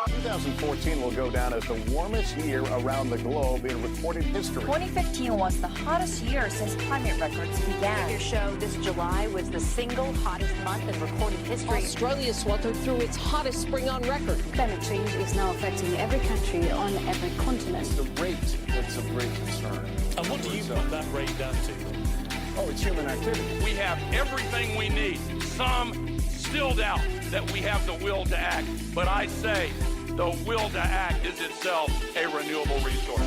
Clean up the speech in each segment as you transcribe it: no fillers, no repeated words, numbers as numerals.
2014 will go down as the warmest year around the globe in recorded history. 2015 was the hottest year since climate records began. Your show this July was the single hottest month in recorded history. Australia sweltered through its hottest spring on record. Climate change is now affecting every country on every continent. It's the rate that's of great concern. And what do you put that rate down to? Oh, it's human activity. We have everything we need. Some still doubt that we have the will to act, but I say the will to act is itself a renewable resource.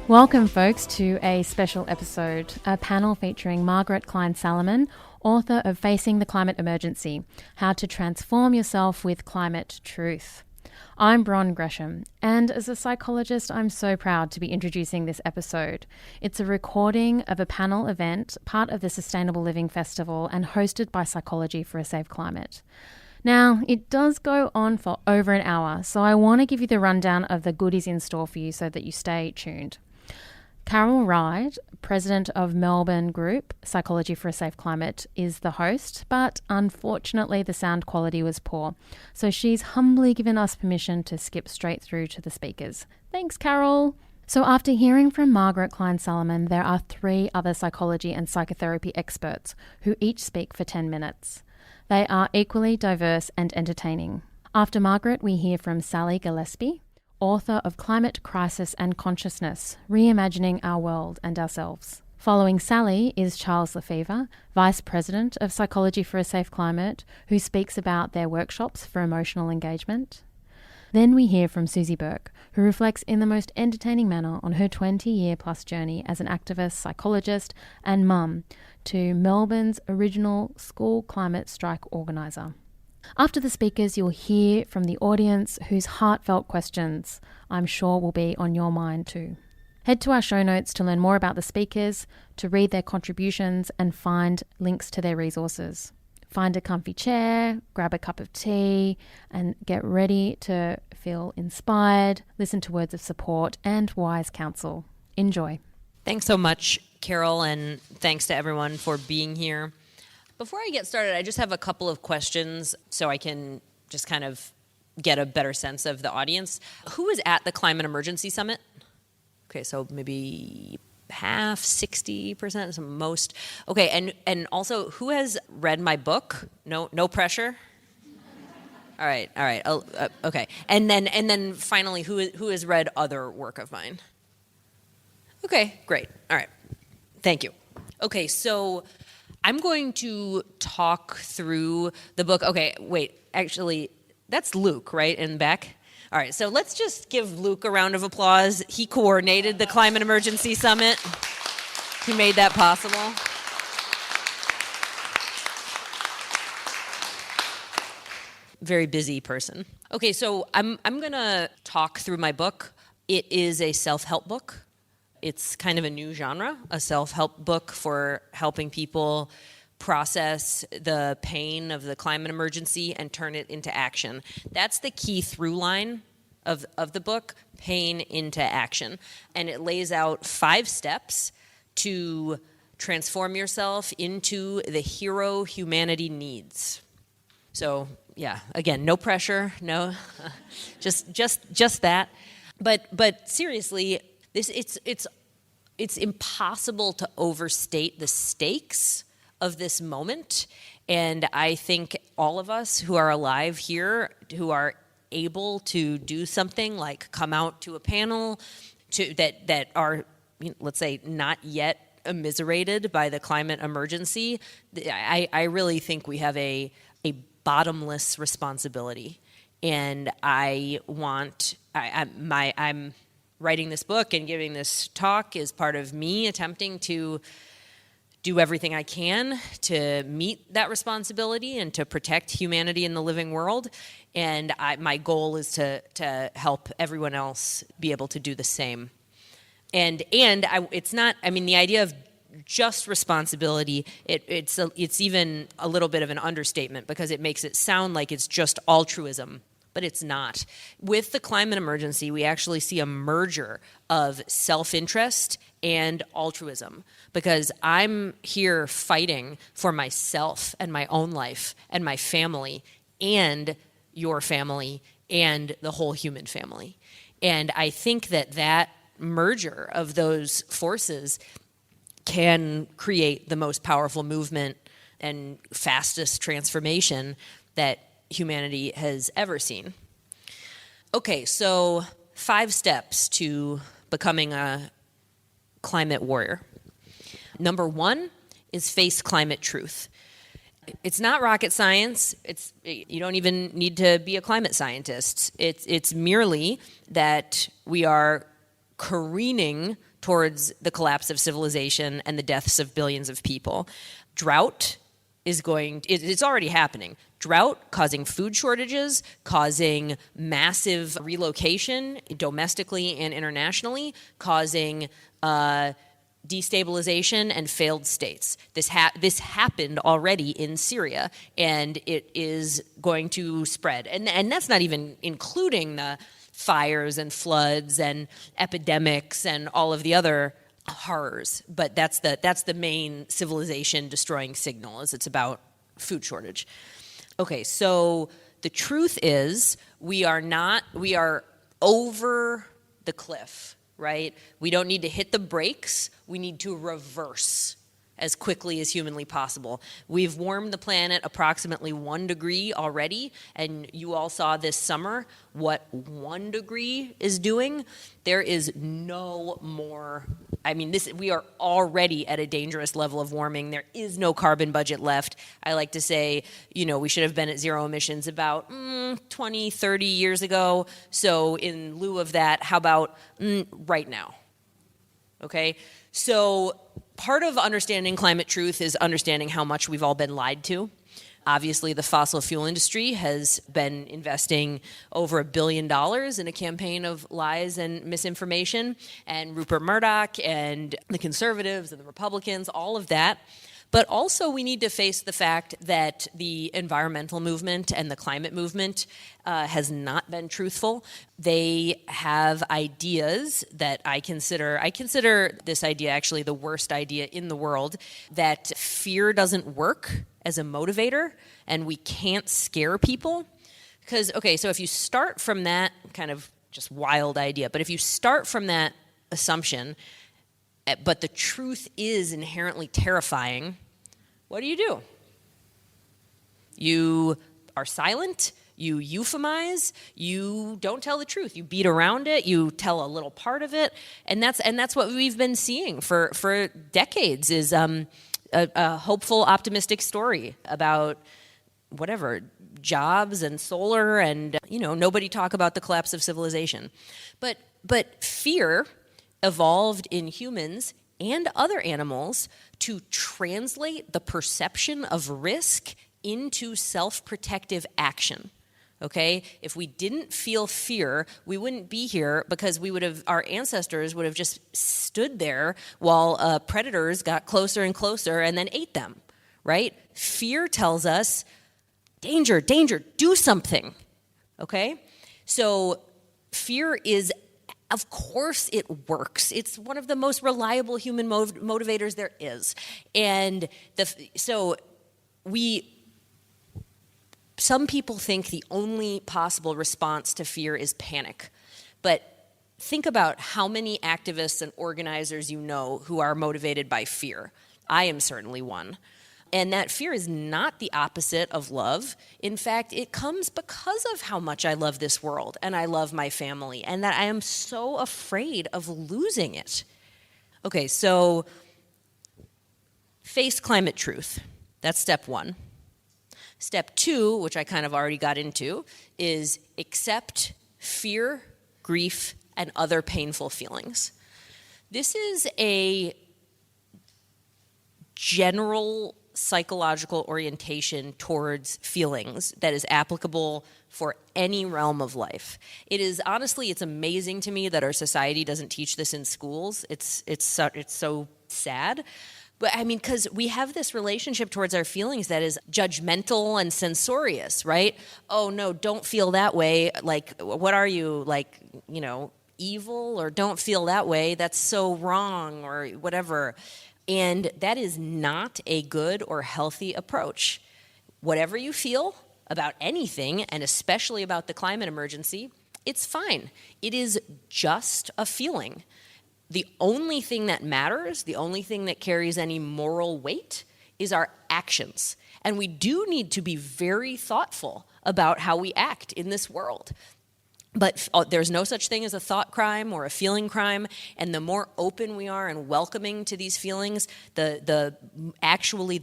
Welcome, folks, to a special episode, a panel featuring Margaret Klein Salamon, author of Facing the Climate Emergency, How to Transform Yourself with Climate Truth. I'm Bron Gresham, and as a psychologist, I'm so proud to be introducing this episode. It's a recording of a panel event, part of the Sustainable Living Festival and hosted by Psychology for a Safe Climate. Now, it does go on for over an hour, so I want to give you the rundown of the goodies in store for you so that you stay tuned. Carol Ride, president of Melbourne Group, Psychology for a Safe Climate, is the host, but unfortunately the sound quality was poor, so she's humbly given us permission to skip straight through to the speakers. Thanks, Carol! So after hearing from Margaret Klein Salamon, there are 3 other psychology and psychotherapy experts who each speak for 10 minutes. They are equally diverse and entertaining. After Margaret, we hear from Sally Gillespie, author of Climate Crisis and Consciousness, Reimagining Our World and Ourselves. Following Sally is Charles Lefevre, Vice President of Psychology for a Safe Climate, who speaks about their workshops for emotional engagement. Then we hear from Susie Burke, who reflects in the most entertaining manner on her 20-year-plus journey as an activist, psychologist and mum to Melbourne's original school climate strike organiser. After the speakers, you'll hear from the audience whose heartfelt questions I'm sure will be on your mind too. Head to our show notes to learn more about the speakers, to read their contributions and find links to their resources. Find a comfy chair, grab a cup of tea and get ready to feel inspired, listen to words of support and wise counsel. Enjoy. Thanks so much, Carol, and thanks to everyone for being here. Before I get started, I just have a couple of questions so I can just kind of get a better sense of the audience. Who was at the Climate Emergency Summit? Okay, so maybe half, 60%, most. Okay, and also, who has read my book? No pressure? All right. Okay, and then finally, who has read other work of mine? Okay, great. All right, thank you. Okay, so I'm going to talk through the book. Okay, wait, actually, that's Luke, right, in the back? All right, so let's just give Luke a round of applause. He coordinated the Climate Emergency Summit. He made that possible. Very busy person. Okay, so I'm going to talk through my book. It is a self-help book. It's kind of a new genre, a self-help book for helping people process the pain of the climate emergency and turn it into action. That's the key through line of the book, pain into action. And it lays out 5 steps to transform yourself into the hero humanity needs. So, yeah, again, no pressure, no, just that. But seriously, it's impossible to overstate the stakes of this moment, and I think all of us who are alive here, who are able to do something like come out to a panel that are, let's say, not yet immiserated by the climate emergency, I really think we have a bottomless responsibility, and I'm writing this book and giving this talk is part of me attempting to do everything I can to meet that responsibility and to protect humanity in the living world. And my goal is to help everyone else be able to do the same. And it's not, I mean, the idea of just responsibility, it's even a little bit of an understatement because it makes it sound like it's just altruism. But it's not. With the climate emergency, we actually see a merger of self-interest and altruism, because I'm here fighting for myself and my own life and my family and your family and the whole human family. And I think that merger of those forces can create the most powerful movement and fastest transformation that humanity has ever seen. Okay, so 5 steps to becoming a climate warrior. Number 1 is face climate truth. It's not rocket science. You don't even need to be a climate scientist. It's merely that we are careening towards the collapse of civilization and the deaths of billions of people. Drought it's already happening. Drought causing food shortages, causing massive relocation domestically and internationally, causing destabilization and failed states. This happened already in Syria, and it is going to spread. And that's not even including the fires and floods and epidemics and all of the other horrors. But that's the main civilization destroying signal, is it's about food shortage. Okay, so the truth is we are over the cliff, right? We don't need to hit the brakes. We need to reverse as quickly as humanly possible. We've warmed the planet approximately 1 degree already, and you all saw this summer what 1 degree is doing. There is no more. We are already at a dangerous level of warming. There is no carbon budget left. I like to say, we should have been at zero emissions about 20, 30 years ago. So in lieu of that, how about right now? Okay? So part of understanding climate truth is understanding how much we've all been lied to. Obviously, the fossil fuel industry has been investing over $1 billion in a campaign of lies and misinformation, and Rupert Murdoch and the conservatives and the Republicans, all of that. But also we need to face the fact that the environmental movement and the climate movement has not been truthful. They have ideas that I consider this idea actually the worst idea in the world, that fear doesn't work as a motivator and we can't scare people. Because, okay, so if you start from that kind of just wild idea, but if you start from that assumption, but the truth is inherently terrifying, what do? You are silent, you euphemize, you don't tell the truth, you beat around it, you tell a little part of it, and that's what we've been seeing for decades, is a hopeful, optimistic story about whatever, jobs and solar, and nobody talk about the collapse of civilization. But fear evolved in humans and other animals to translate the perception of risk into self-protective action. Okay? If we didn't feel fear, we wouldn't be here, because our ancestors would have just stood there while predators got closer and closer and then ate them, right? Fear tells us, danger, danger, do something, okay? So fear is, of course it works. It's one of the most reliable human motivators there is. And some people think the only possible response to fear is panic. But think about how many activists and organizers who are motivated by fear. I am certainly one. And that fear is not the opposite of love. In fact, it comes because of how much I love this world and I love my family, and that I am so afraid of losing it. Okay, so face climate truth. That's step 1. Step 2, which I kind of already got into, is accept fear, grief, and other painful feelings. This is a general psychological orientation towards feelings that is applicable for any realm of life. It's amazing to me that our society doesn't teach this in schools. It's so sad. But because we have this relationship towards our feelings that is judgmental and censorious, right? Oh no, don't feel that way. Like, what are you, evil or don't feel that way, that's so wrong or whatever. And that is not a good or healthy approach. Whatever you feel about anything, and especially about the climate emergency, it's fine. It is just a feeling. The only thing that matters, the only thing that carries any moral weight, is our actions. And we do need to be very thoughtful about how we act in this world. But there's no such thing as a thought crime or a feeling crime, and the more open we are and welcoming to these feelings, the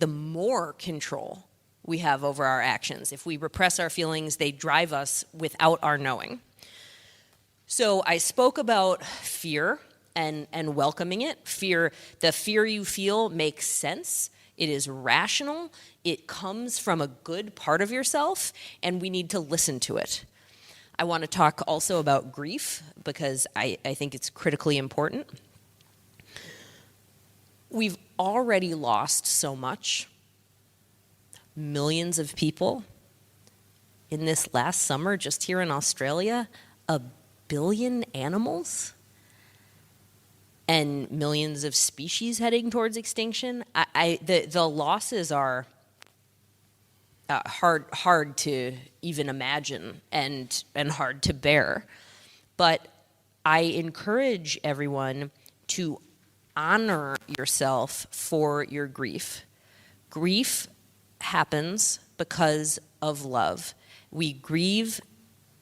more control we have over our actions. If we repress our feelings, they drive us without our knowing. So I spoke about fear and welcoming it. Fear, the fear you feel makes sense. It is rational. It comes from a good part of yourself, and we need to listen to it. I want to talk also about grief because I think it's critically important. We've already lost so much. Millions of people in this last summer, just here in Australia, 1 billion animals, and millions of species heading towards extinction. The losses are hard to even imagine and hard to bear. But I encourage everyone to honor yourself for your grief. Grief happens because of love. We grieve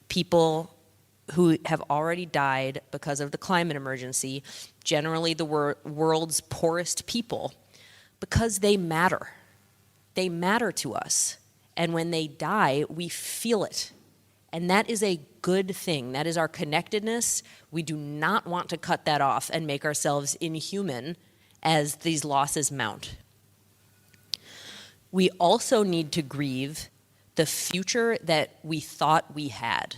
people who have already died because of the climate emergency, generally the world's poorest people, because they matter. They matter to us. And when they die, we feel it. And that is a good thing. That is our connectedness. We do not want to cut that off and make ourselves inhuman as these losses mount. We also need to grieve the future that we thought we had.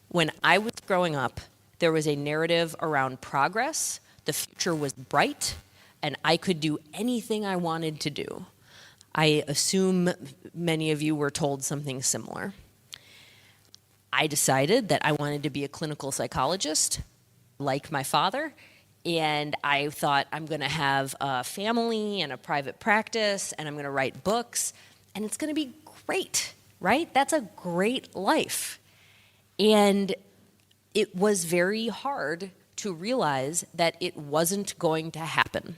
When I was growing up, there was a narrative around progress. The future was bright, and I could do anything I wanted to do. I assume many of you were told something similar. I decided that I wanted to be a clinical psychologist, like my father, and I thought I'm going to have a family and a private practice, and I'm going to write books, and it's going to be great, right? That's a great life. And it was very hard to realize that it wasn't going to happen,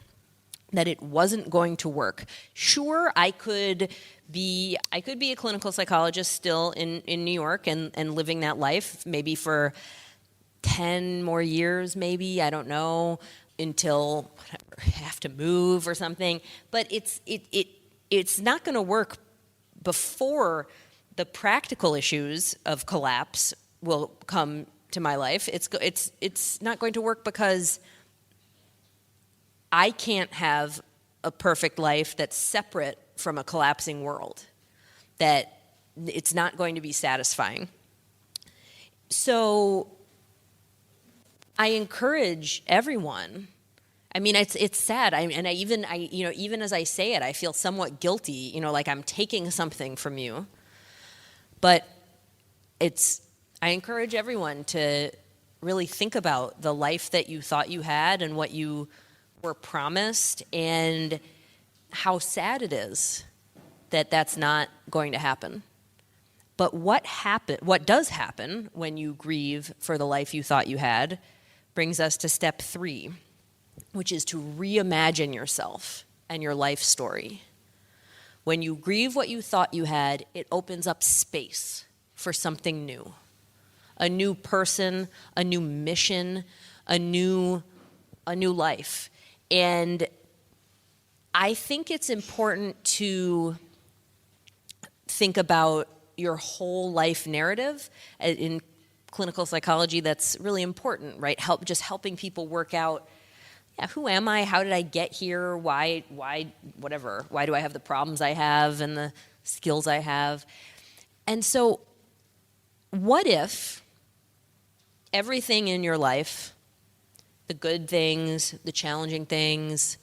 that it wasn't going to work. Sure, I could be a clinical psychologist still in New York and living that life, maybe for 10 more years, maybe, I don't know, until whatever, I have to move or something. But it's not going to work before the practical issues of collapse will come to my life. It's not going to work because I can't have a perfect life that's separate from a collapsing world, that it's not going to be satisfying. So I encourage everyone. I mean, it's sad. Even as I say it, I feel somewhat guilty, like I'm taking something from you. But I encourage everyone to really think about the life that you thought you had and what you were promised, and how sad it is that that's not going to happen. But what does happen when you grieve for the life you thought you had brings us to step 3, which is to reimagine yourself and your life story. When you grieve what you thought you had, it opens up space for something new. A new person, a new mission, a new life. And I think it's important to think about your whole life narrative. In clinical psychology, that's really important, right? Helping people work out, who am I? How did I get here? Why, whatever. Why do I have the problems I have and the skills I have? And so, what if everything in your life, the good things, the challenging things,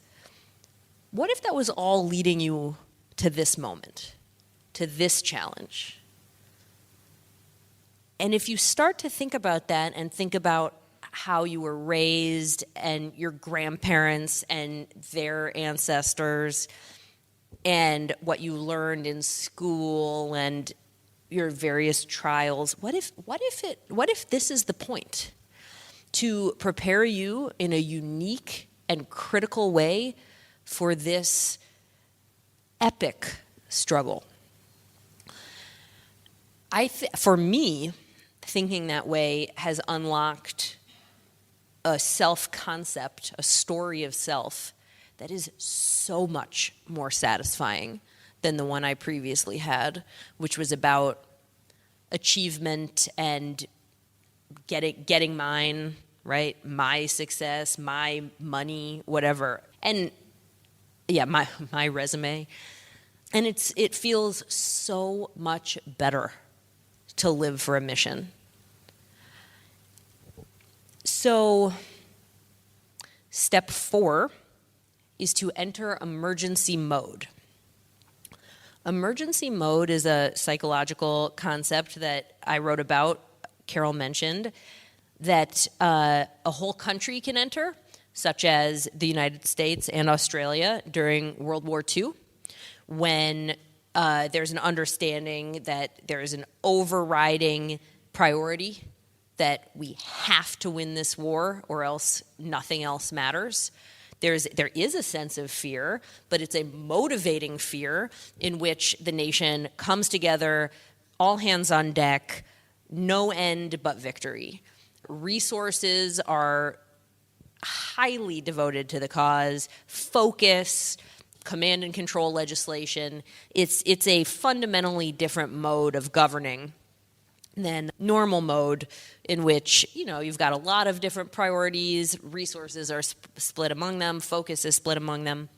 what if that was all leading you to this moment, to this challenge? And if you start to think about that and think about how you were raised and your grandparents and their ancestors and what you learned in school and your various trials, what if this is the point? To prepare you in a unique and critical way for this epic struggle. For me, thinking that way has unlocked a self-concept, a story of self that is so much more satisfying than the one I previously had, which was about achievement and getting mine, right? My success, my money, whatever. And yeah, my resume. And it feels so much better to live for a mission. So step 4 is to enter emergency mode. Emergency mode is a psychological concept that I wrote about, Carol mentioned, that a whole country can enter, such as the United States and Australia during World War II, when there's an understanding that there is an overriding priority that we have to win this war or else nothing else matters. There is a sense of fear, but it's a motivating fear in which the nation comes together, all hands on deck, no end but victory. Resources are highly devoted to the cause, focus, command and control legislation. It's a fundamentally different mode of governing than normal mode, in which, you know, you've got a lot of different priorities, resources are split among them, focus is split among them.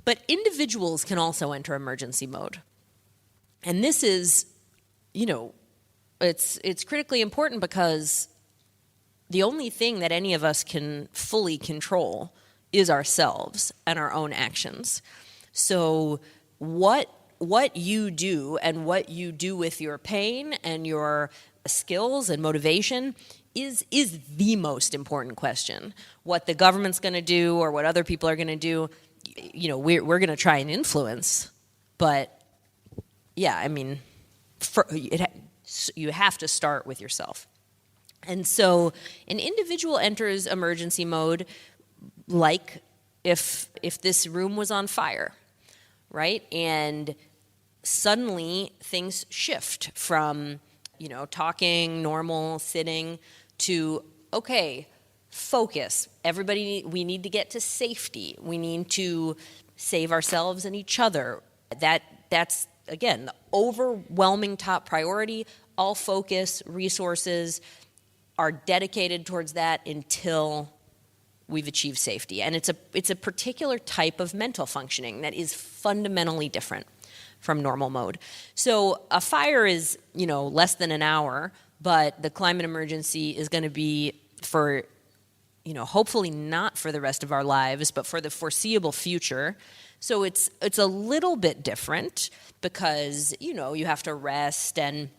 But individuals can also enter emergency mode. And this is, you know, it's critically important because the only thing that any of us can fully control is ourselves and our own actions. So what you do and what you do with your pain and your skills and motivation is the most important question. What the government's going to do or what other people are going to do, you know, we're going to try and influence. But yeah, I mean, you have to start with yourself. And so an individual enters emergency mode like if this room was on fire, right? And suddenly things shift from, you know, talking, normal, sitting, to, okay, focus. Everybody, we need to get to safety. We need to save ourselves and each other. That's, again, the overwhelming top priority. All focus, resources are dedicated towards that until we've achieved safety. And it's a particular type of mental functioning that is fundamentally different from normal mode. So a fire is, you know, less than an hour, but the climate emergency is going to be for, you know, hopefully not for the rest of our lives, but for the foreseeable future. So it's a little bit different because, you know, you have to rest and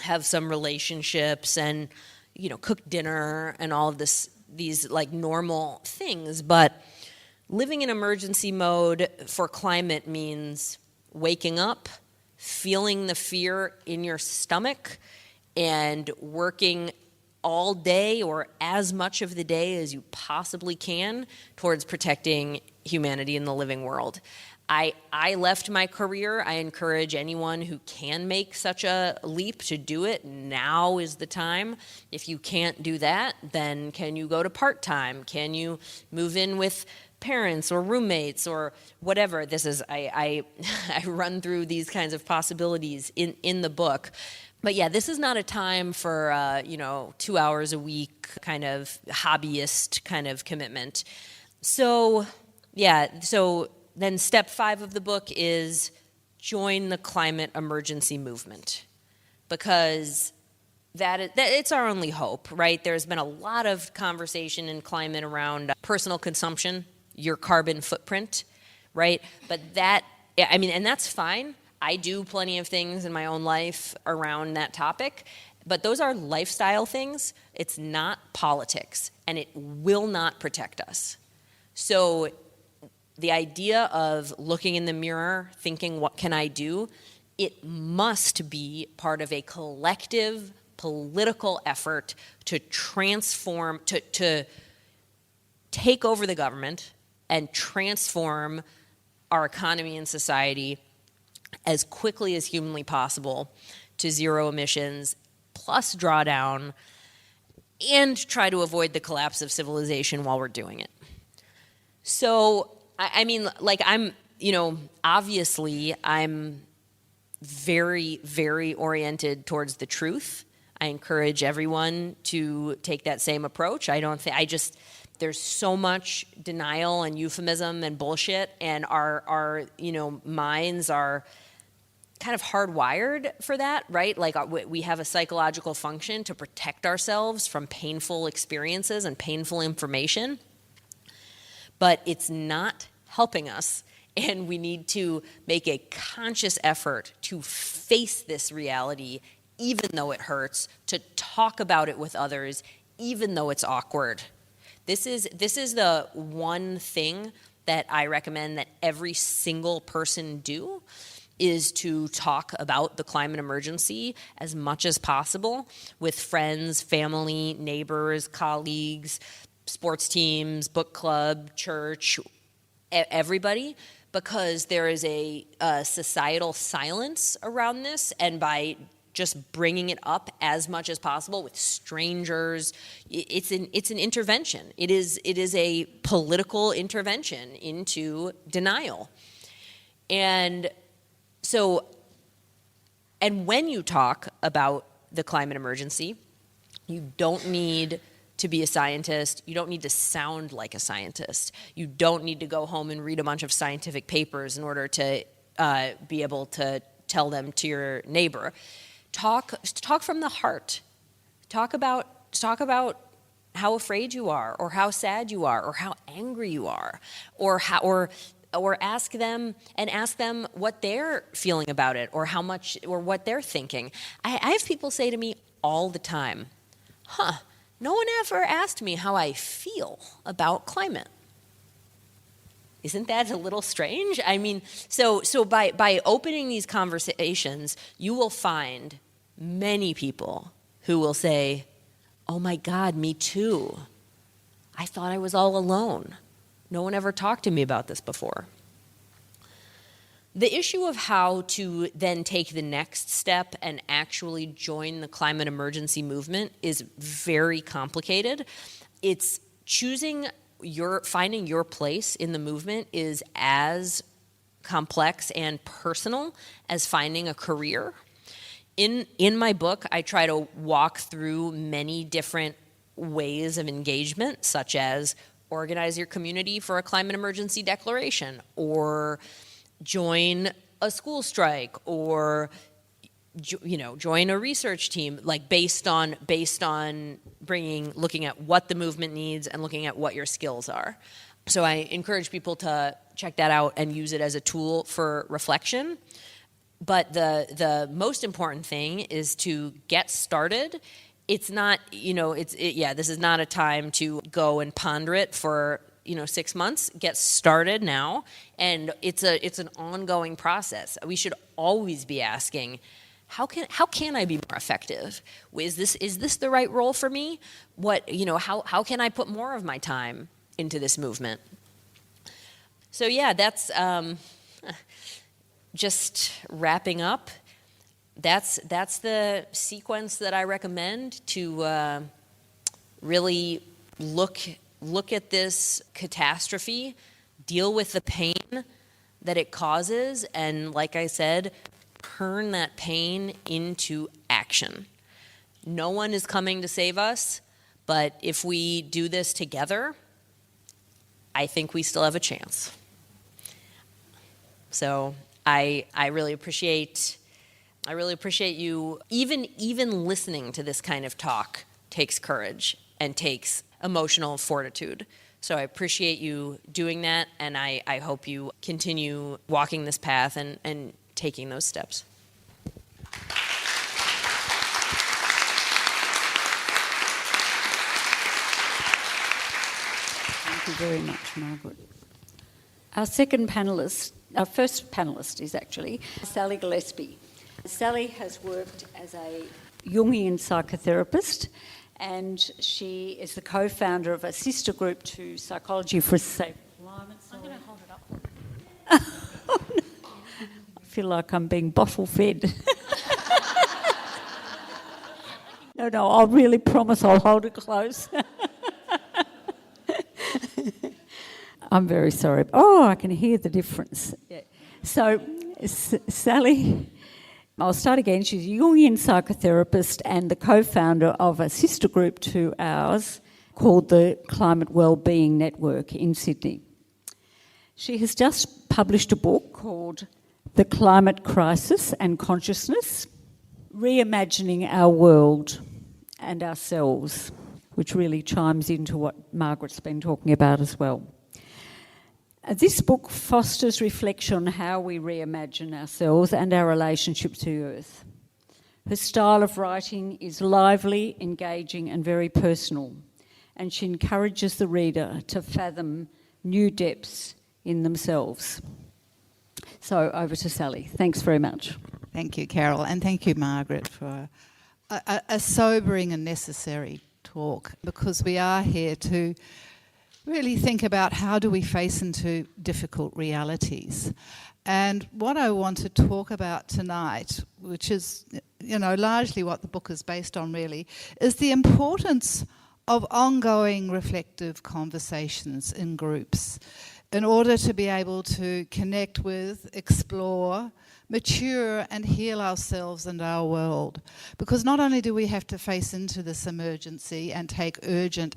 have some relationships and, you know, cook dinner and all of these like normal things. But living in emergency mode for climate means waking up, feeling the fear in your stomach, and working all day or as much of the day as you possibly can towards protecting humanity in the living world. I left my career. I encourage anyone who can make such a leap to do it. Now is the time. If you can't do that, then can you go to part-time? Can you move in with parents or roommates or whatever? This is, I run through these kinds of possibilities in the book. But yeah, this is not a time for, 2 hours a week kind of hobbyist kind of commitment. So then step 5 of the book is join the climate emergency movement, because it's our only hope, right? There's been a lot of conversation in climate around personal consumption, your carbon footprint, right? But and that's fine. I do plenty of things in my own life around that topic, But those are lifestyle things. It's not politics, and it will not protect us. So the idea of looking in the mirror, thinking, what can I do? It must be part of a collective political effort to transform, to take over the government and transform our economy and society as quickly as humanly possible to zero emissions, plus drawdown, and try to avoid the collapse of civilization while we're doing it. So, I mean, like obviously I'm very, very oriented towards the truth. I encourage everyone to take that same approach. There's so much denial and euphemism and bullshit, and our minds are kind of hardwired for that, right? Like we have a psychological function to protect ourselves from painful experiences and painful information, but it's not helping us. And we need to make a conscious effort to face this reality, even though it hurts, to talk about it with others, even though it's awkward. This is the one thing that I recommend that every single person do, is to talk about the climate emergency as much as possible with friends, family, neighbors, colleagues, sports teams, book club, church, everybody, because there is a societal silence around this, and by just bringing it up as much as possible with strangers, it's an intervention. It is a political intervention into denial. And when you talk about the climate emergency, you don't need to be a scientist. You don't need to sound like a scientist. You don't need to go home and read a bunch of scientific papers in order to be able to tell them to your neighbor. Talk from the heart. Talk about how afraid you are, or how sad you are, or how angry you are, or ask them what they're feeling about it, or how much, or what they're thinking. I have people say to me all the time, no one ever asked me how I feel about climate. Isn't that a little strange? I mean, so by opening these conversations, you will find many people who will say, oh my God, me too. I thought I was all alone. No one ever talked to me about this before. The issue of how to then take the next step and actually join the climate emergency movement is very complicated. It's finding your place in the movement is as complex and personal as finding a career. In my book, I try to walk through many different ways of engagement, such as organize your community for a climate emergency declaration, or join a school strike, or join a research team, like based on looking at what the movement needs and looking at what your skills are. So I encourage people to check that out and use it as a tool for reflection. But the most important thing is to get started. It's not, this is not a time to go and ponder it for 6 months. Get started now, and it's an ongoing process. We should always be asking, how can I be more effective? Is this the right role for me? How can I put more of my time into this movement? So yeah, that's just wrapping up. That's the sequence that I recommend to really look at this catastrophe, deal with the pain that it causes, and like I said, turn that pain into action. No one is coming to save us, but if we do this together, I think we still have a chance. So I really appreciate you. Even listening to this kind of talk takes courage and takes emotional fortitude. So I appreciate you doing that, and I hope you continue walking this path and taking those steps. you very much, Margaret. Our first panellist is actually Sally Gillespie. Sally has worked as a Jungian psychotherapist, and she is the co-founder of a sister group to Psychology for a Safe Climate. I'm going to hold it up. I feel like I'm being bottle fed. No, I'll really promise I'll hold it close. I'm very sorry. Oh, I can hear the difference. Yeah. So, Sally, I'll start again. She's a Jungian psychotherapist and the co-founder of a sister group to ours called the Climate Wellbeing Network in Sydney. She has just published a book called The Climate Crisis and Consciousness, Reimagining Our World and Ourselves, which really chimes into what Margaret's been talking about as well. This book fosters reflection on how we reimagine ourselves and our relationship to Earth. Her style of writing is lively, engaging and very personal, and she encourages the reader to fathom new depths in themselves. So over to Sally. Thanks very much. Thank you, Carol, and thank you, Margaret, for a sobering and necessary talk, because we are here to really think about how do we face into difficult realities. And what I want to talk about tonight, which is, largely what the book is based on really, is the importance of ongoing reflective conversations in groups in order to be able to connect with, explore, mature and heal ourselves and our world. Because not only do we have to face into this emergency and take urgent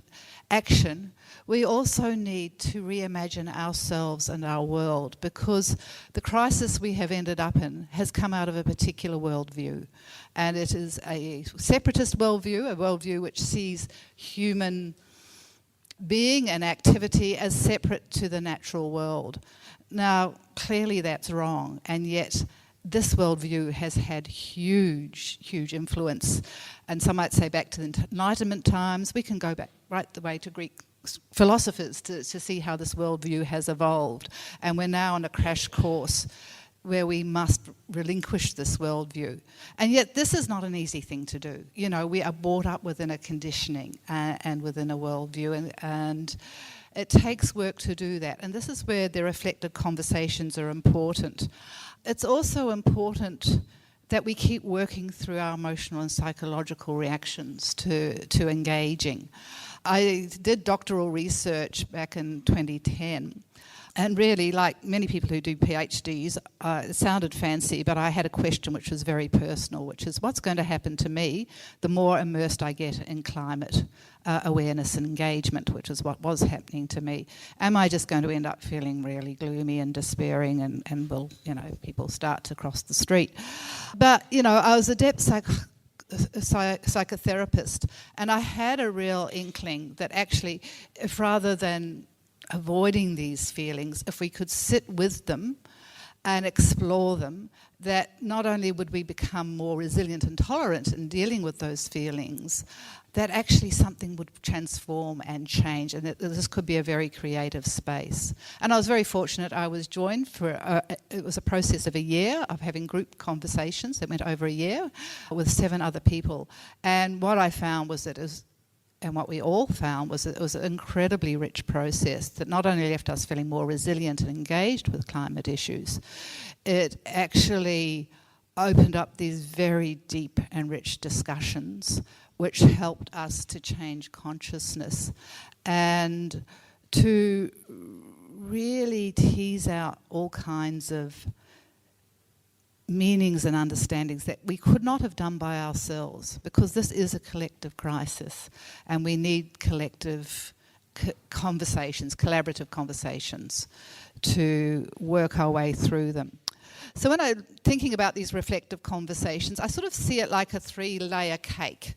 action, we also need to reimagine ourselves and our world, because the crisis we have ended up in has come out of a particular worldview. And it is a separatist worldview, a worldview which sees human being and activity as separate to the natural world. Now, clearly that's wrong, and yet this worldview has had huge, huge influence. And some might say back to the Enlightenment times. We can go back right the way to Greek philosophers to see how this worldview has evolved. And we're now on a crash course where we must relinquish this worldview. And yet this is not an easy thing to do. We are brought up within a conditioning and within a worldview, and it takes work to do that. And this is where the reflective conversations are important. It's also important that we keep working through our emotional and psychological reactions to engaging. I did doctoral research back in 2010. And really, like many people who do PhDs, it sounded fancy, but I had a question which was very personal, which is what's going to happen to me the more immersed I get in climate awareness and engagement, which is what was happening to me. Am I just going to end up feeling really gloomy and despairing and will, people start to cross the street? But, I was a depth psychotherapist, and I had a real inkling that actually, if rather than avoiding these feelings, if we could sit with them and explore them, that not only would we become more resilient and tolerant in dealing with those feelings, that actually something would transform and change, and that this could be a very creative space. And I was very fortunate. I was joined it was a process of a year of having group conversations that went over a year with 7 other people. And what I found was that and what we all found was that it was an incredibly rich process that not only left us feeling more resilient and engaged with climate issues, it actually opened up these very deep and rich discussions which helped us to change consciousness and to really tease out all kinds of meanings and understandings that we could not have done by ourselves, because this is a collective crisis and we need collective conversations, collaborative conversations to work our way through them. So when I'm thinking about these reflective conversations, I sort of see it like a 3-layer cake,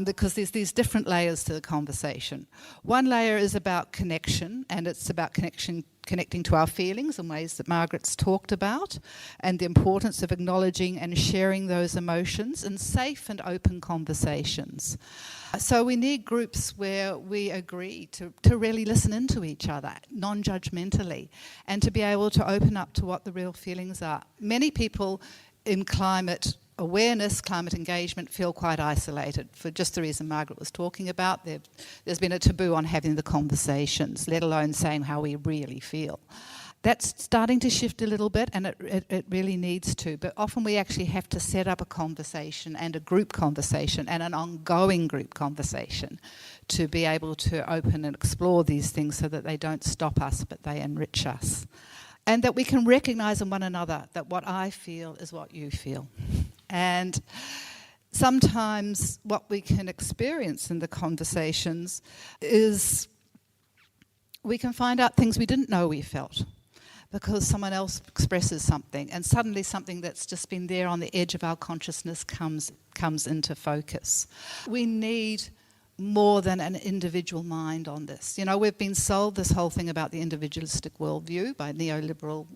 because there's these different layers to the conversation. One layer is about connection, and it's about connection connecting to our feelings in ways that Margaret's talked about, and the importance of acknowledging and sharing those emotions in safe and open conversations. So we need groups where we agree to really listen into each other, non-judgmentally, and to be able to open up to what the real feelings are. Many people in climate awareness, climate engagement, feel quite isolated for just the reason Margaret was talking about. There's been a taboo on having the conversations, let alone saying how we really feel. That's starting to shift a little bit, and it really needs to. But often we actually have to set up a conversation and a group conversation and an ongoing group conversation to be able to open and explore these things so that they don't stop us, but they enrich us. And that we can recognise in one another that what I feel is what you feel. And sometimes what we can experience in the conversations is we can find out things we didn't know we felt because someone else expresses something, and suddenly something that's just been there on the edge of our consciousness comes into focus. We need more than an individual mind on this. You know, we've been sold this whole thing about the individualistic worldview by neoliberal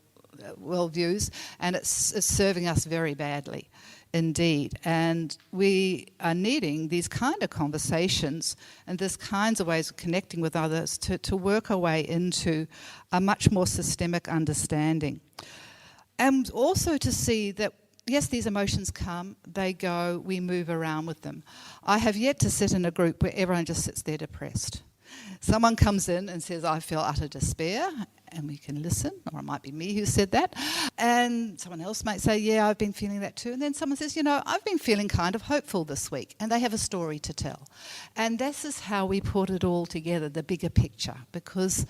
worldviews, and it's serving us very badly indeed. And we are needing these kind of conversations and these kinds of ways of connecting with others to work our way into a much more systemic understanding. And also to see that yes, these emotions come, they go, we move around with them. I have yet to sit in a group where everyone just sits there depressed. Someone comes in and says, I feel utter despair, and we can listen, or it might be me who said that. And someone else might say, yeah, I've been feeling that too. And then someone says, you know, I've been feeling kind of hopeful this week, and they have a story to tell. And this is how we put it all together, the bigger picture, because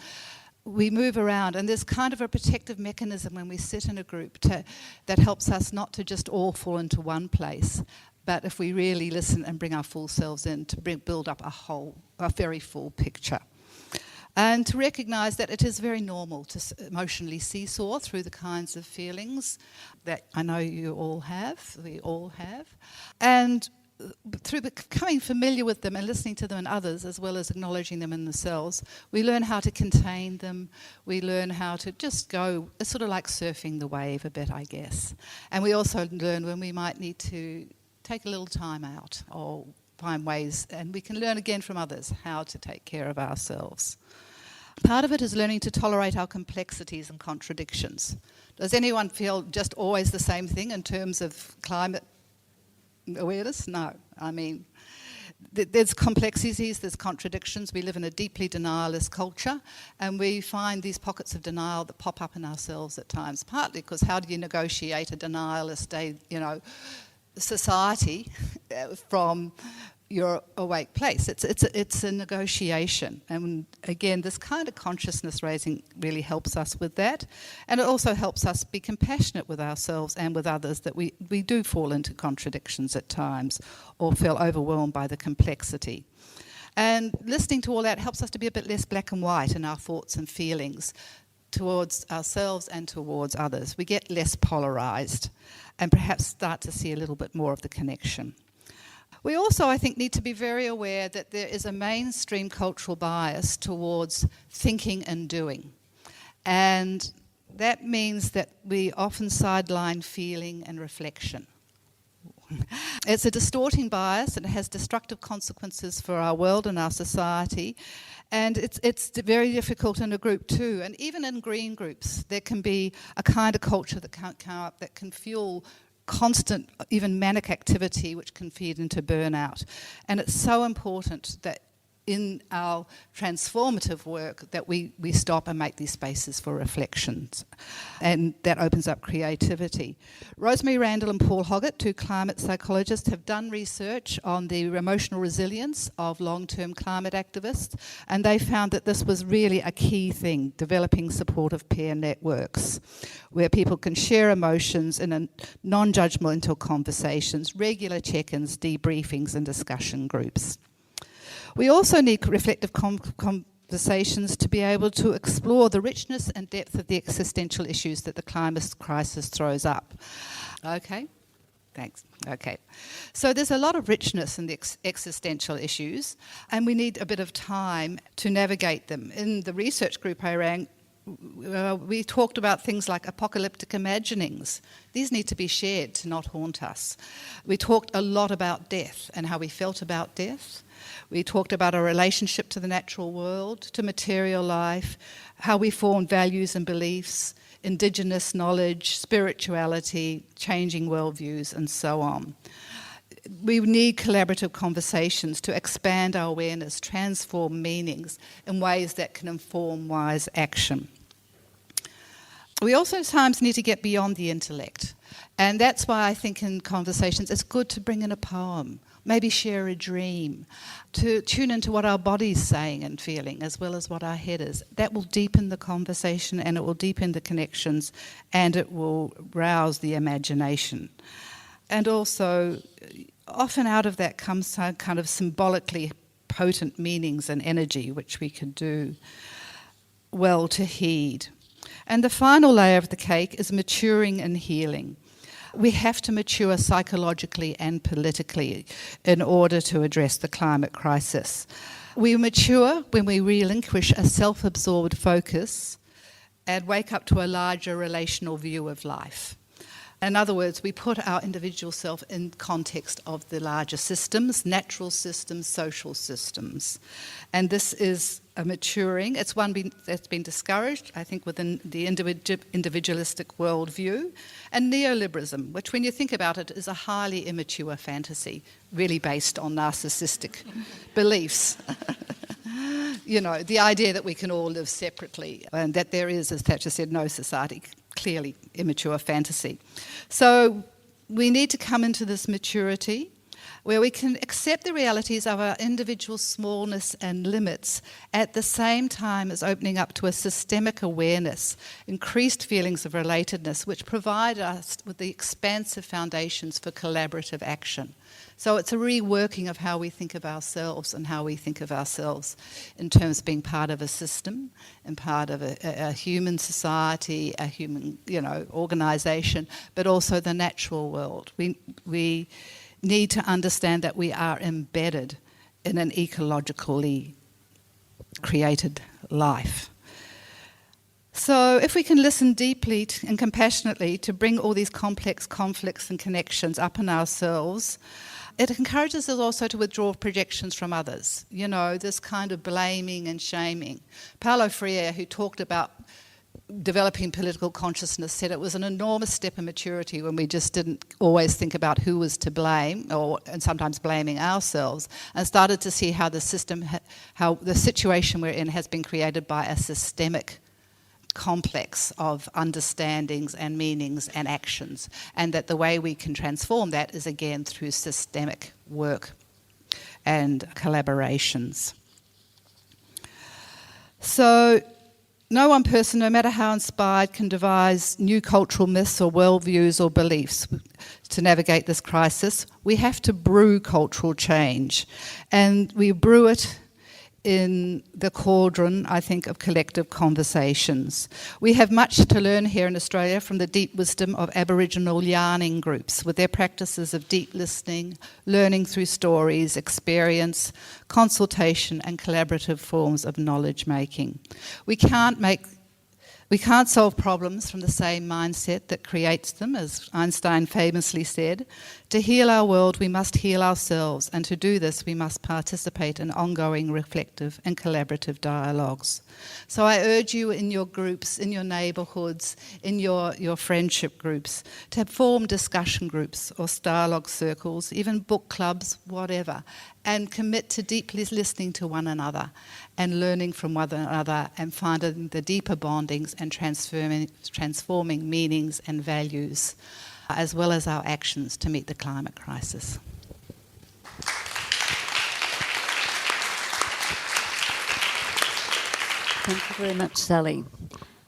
we move around, and there's kind of a protective mechanism when we sit in a group that helps us not to just all fall into one place, but if we really listen and bring our full selves in, to build up a very full picture. And to recognise that it is very normal to emotionally seesaw through the kinds of feelings that I know you all have, we all have. And through becoming familiar with them and listening to them in others, as well as acknowledging them in themselves, we learn how to contain them. We learn how to just go, it's sort of like surfing the wave a bit, I guess. And we also learn when we might need to take a little time out or find ways, and we can learn again from others how to take care of ourselves. Part of it is learning to tolerate our complexities and contradictions. Does anyone feel just always the same thing in terms of climate awareness? No. I mean, there's complexities, there's contradictions. We live in a deeply denialist culture, and we find these pockets of denial that pop up in ourselves at times, partly because how do you negotiate a denialist, society from your awake place? It's a negotiation, and again, this kind of consciousness raising really helps us with that, and it also helps us be compassionate with ourselves and with others, that we do fall into contradictions at times or feel overwhelmed by the complexity. And listening to all that helps us to be a bit less black and white in our thoughts and feelings towards ourselves and towards others. We get less polarised and perhaps start to see a little bit more of the connection. We also, I think, need to be very aware that there is a mainstream cultural bias towards thinking and doing. And that means that we often sideline feeling and reflection. It's a distorting bias, and it has destructive consequences for our world and our society. And it's very difficult in a group too. And even in green groups, there can be a kind of culture that can come up that can fuel constant, even manic activity, which can feed into burnout. And it's so important that in our transformative work that we stop and make these spaces for reflections. And that opens up creativity. Rosemary Randall and Paul Hoggett, two climate psychologists, have done research on the emotional resilience of long-term climate activists, and they found that this was really a key thing, developing supportive peer networks where people can share emotions in a non-judgmental conversations, regular check-ins, debriefings and discussion groups. We also need reflective conversations to be able to explore the richness and depth of the existential issues that the climate crisis throws up. Okay, thanks. Okay, so there's a lot of richness in the existential issues, and we need a bit of time to navigate them. In the research group I ran, we talked about things like apocalyptic imaginings. These need to be shared to not haunt us. We talked a lot about death and how we felt about death. We talked about our relationship to the natural world, to material life, how we form values and beliefs, Indigenous knowledge, spirituality, changing worldviews, and so on. We need collaborative conversations to expand our awareness, transform meanings in ways that can inform wise action. We also at times need to get beyond the intellect. And that's why I think in conversations it's good to bring in a poem, maybe share a dream, to tune into what our body's saying and feeling as well as what our head is. That will deepen the conversation and it will deepen the connections and it will rouse the imagination. And also, often out of that comes some kind of symbolically potent meanings and energy which we could do well to heed. And the final layer of the cake is maturing and healing. We have to mature psychologically and politically in order to address the climate crisis. We mature when we relinquish a self-absorbed focus and wake up to a larger relational view of life. In other words, we put our individual self in context of the larger systems, natural systems, social systems. And this is a maturing. It's one that's been discouraged, I think, within the individualistic worldview. And neoliberalism, which when you think about it, is a highly immature fantasy, really based on narcissistic beliefs. You know, the idea that we can all live separately and that there is, as Thatcher said, no society. Clearly immature fantasy. So we need to come into this maturity where we can accept the realities of our individual smallness and limits at the same time as opening up to a systemic awareness, increased feelings of relatedness, which provide us with the expansive foundations for collaborative action. So it's a reworking of how we think of ourselves and how we think of ourselves in terms of being part of a system and part of a human society, a human, organisation, but also the natural world. We need to understand that we are embedded in an ecologically created life. So if we can listen deeply and compassionately to bring all these complex conflicts and connections up in ourselves, it encourages us also to withdraw projections from others. You know, this kind of blaming and shaming. Paulo Freire, who talked about developing political consciousness, said it was an enormous step in maturity when we just didn't always think about who was to blame, and sometimes blaming ourselves, and started to see how the situation we're in has been created by a systemic complex of understandings and meanings and actions, and that the way we can transform that is again through systemic work and collaborations. So no one person, no matter how inspired, can devise new cultural myths or worldviews or beliefs to navigate this crisis. We have to brew cultural change, and we brew it in the cauldron, I think, of collective conversations. We have much to learn here in Australia from the deep wisdom of Aboriginal yarning groups with their practices of deep listening, learning through stories, experience, consultation and collaborative forms of knowledge making. We can't solve problems from the same mindset that creates them, as Einstein famously said. To heal our world, we must heal ourselves, and to do this, we must participate in ongoing reflective and collaborative dialogues. So I urge you in your groups, in your neighbourhoods, in your friendship groups, to form discussion groups or dialogue circles, even book clubs, whatever, and commit to deeply listening to one another and learning from one another and finding the deeper bondings and transforming meanings and values, as well as our actions to meet the climate crisis. Thank you very much, Sally.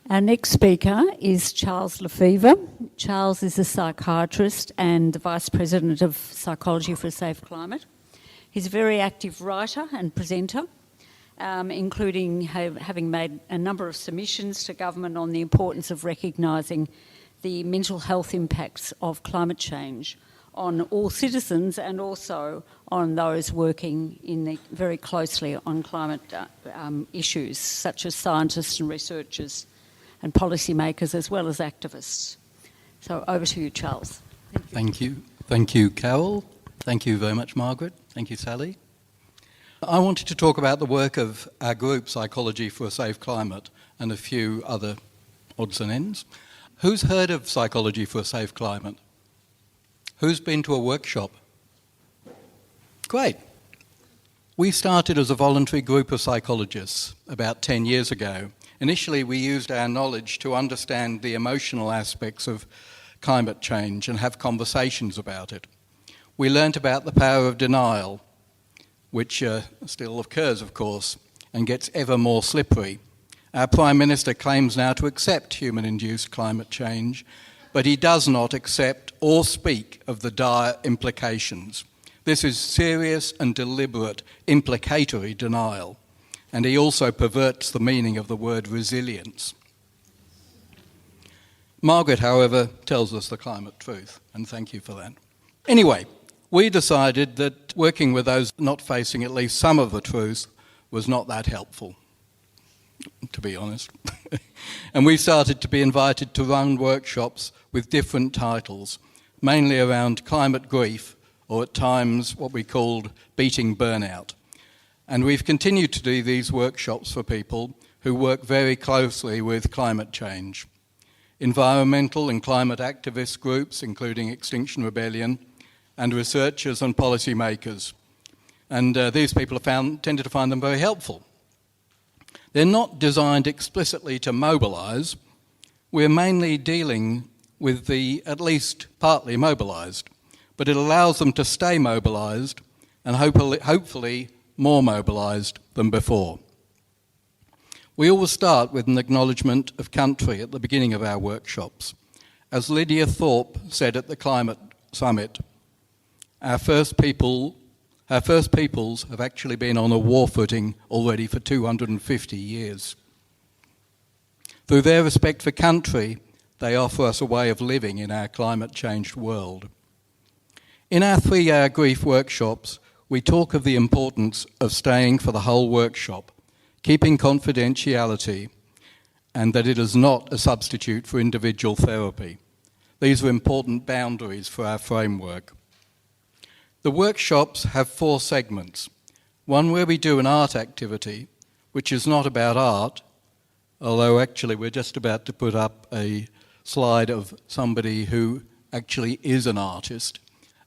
Our next speaker is Charles Lefevre. Charles is a psychiatrist and the Vice President of Psychology for a Safe Climate. He's a very active writer and presenter, including having made a number of submissions to government on the importance of recognising the mental health impacts of climate change on all citizens and also on those working very closely on climate issues, such as scientists and researchers and policymakers as well as activists. So over to you, Charles. Thank you. Thank you, Carol. Thank you very much, Margaret. Thank you, Sally. I wanted to talk about the work of our group, Psychology for a Safe Climate, and a few other odds and ends. Who's heard of Psychology for a Safe Climate? Who's been to a workshop? Great. We started as a voluntary group of psychologists about 10 years ago. Initially, we used our knowledge to understand the emotional aspects of climate change and have conversations about it. We learnt about the power of denial, which still occurs, of course, and gets ever more slippery. Our Prime Minister claims now to accept human-induced climate change, but he does not accept or speak of the dire implications. This is serious and deliberate implicatory denial, and he also perverts the meaning of the word resilience. Margaret, however, tells us the climate truth, and thank you for that. Anyway, we decided that working with those not facing at least some of the truth was not that helpful, to be honest. And we started to be invited to run workshops with different titles, mainly around climate grief, or at times what we called beating burnout. And we've continued to do these workshops for people who work very closely with climate change. Environmental and climate activist groups, including Extinction Rebellion, and researchers and policymakers. And these people tended to find them very helpful. They're not designed explicitly to mobilise. We're mainly dealing with the at least partly mobilised, but it allows them to stay mobilised and hopefully more mobilised than before. We always start with an acknowledgement of country at the beginning of our workshops. As Lydia Thorpe said at the Climate Summit, our first peoples have actually been on a war footing already for 250 years. Through their respect for country, they offer us a way of living in our climate-changed world. In our 3-hour grief workshops, we talk of the importance of staying for the whole workshop, keeping confidentiality, and that it is not a substitute for individual therapy. These are important boundaries for our framework. The workshops have 4 segments. One where we do an art activity, which is not about art, although actually we're just about to put up a slide of somebody who actually is an artist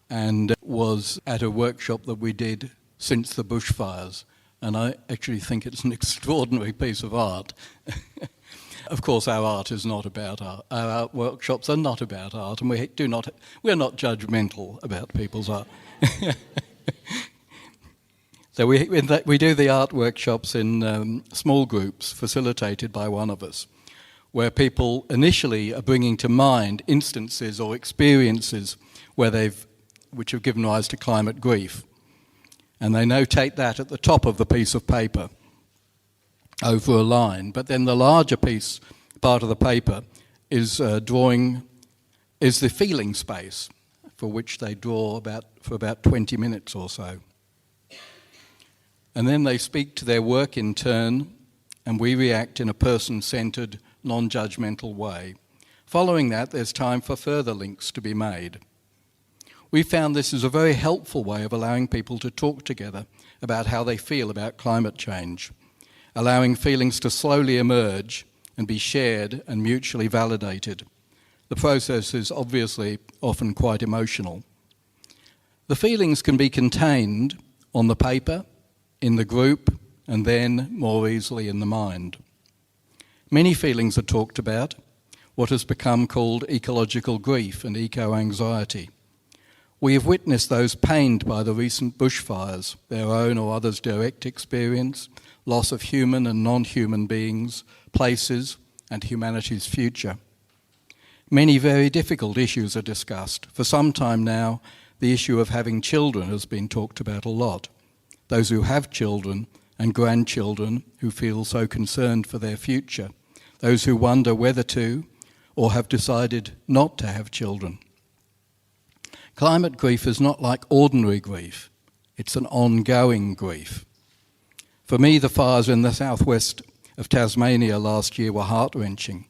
and was at a workshop that we did since the bushfires. And I actually think it's an extraordinary piece of art. Of course, our art is not about art. Our art workshops are not about art, and we're not judgmental about people's art. So we do the art workshops in small groups facilitated by one of us, where people initially are bringing to mind instances or experiences which have given rise to climate grief. And they notate that at the top of the piece of paper over a line. But then the larger part of the paper is the feeling space, for which they draw for about 20 minutes or so. And then they speak to their work in turn, and we react in a person-centred, non-judgmental way. Following that, there's time for further links to be made. We found this is a very helpful way of allowing people to talk together about how they feel about climate change, allowing feelings to slowly emerge and be shared and mutually validated. The process is obviously often quite emotional. The feelings can be contained on the paper, in the group, and then more easily in the mind. Many feelings are talked about, what has become called ecological grief and eco-anxiety. We have witnessed those pained by the recent bushfires, their own or others' direct experience, loss of human and non-human beings, places, and humanity's future. Many very difficult issues are discussed. For some time now, the issue of having children has been talked about a lot. Those who have children and grandchildren who feel so concerned for their future. Those who wonder whether to or have decided not to have children. Climate grief is not like ordinary grief. It's an ongoing grief. For me, the fires in the southwest of Tasmania last year were heart-wrenching.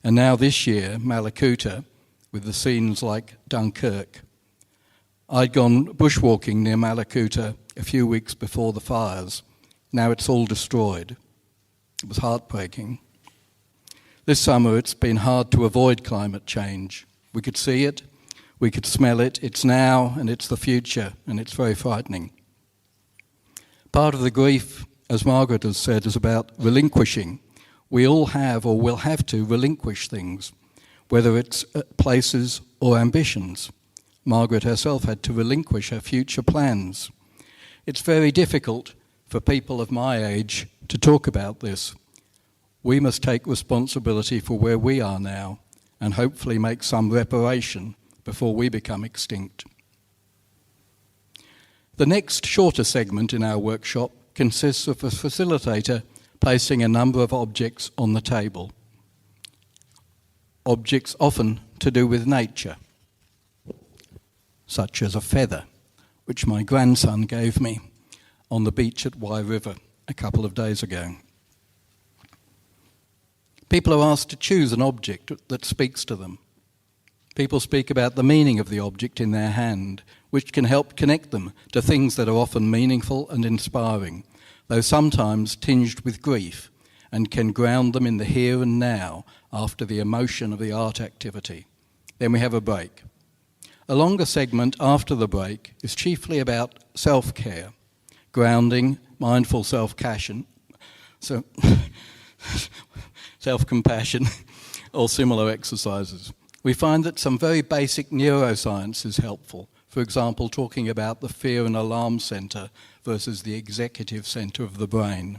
And now this year, Malakuta, with the scenes like Dunkirk. I'd gone bushwalking near Malakuta a few weeks before the fires. Now it's all destroyed. It was heartbreaking. This summer it's been hard to avoid climate change. We could see it, we could smell it, it's now and it's the future, and it's very frightening. Part of the grief, as Margaret has said, is about relinquishing. We all have or will have to relinquish things, whether it's places or ambitions. Margaret herself had to relinquish her future plans. It's very difficult for people of my age to talk about this. We must take responsibility for where we are now and hopefully make some reparation before we become extinct. The next shorter segment in our workshop consists of a facilitator placing a number of objects on the table. Objects often to do with nature, such as a feather, which my grandson gave me on the beach at Wye River a couple of days ago. People are asked to choose an object that speaks to them. People speak about the meaning of the object in their hand, which can help connect them to things that are often meaningful and inspiring, though sometimes tinged with grief, and can ground them in the here and now after the emotion of the art activity. Then we have a break. A longer segment after the break is chiefly about self-care, grounding, mindful self-compassion, or similar exercises. We find that some very basic neuroscience is helpful. For example, talking about the fear and alarm centre versus the executive centre of the brain.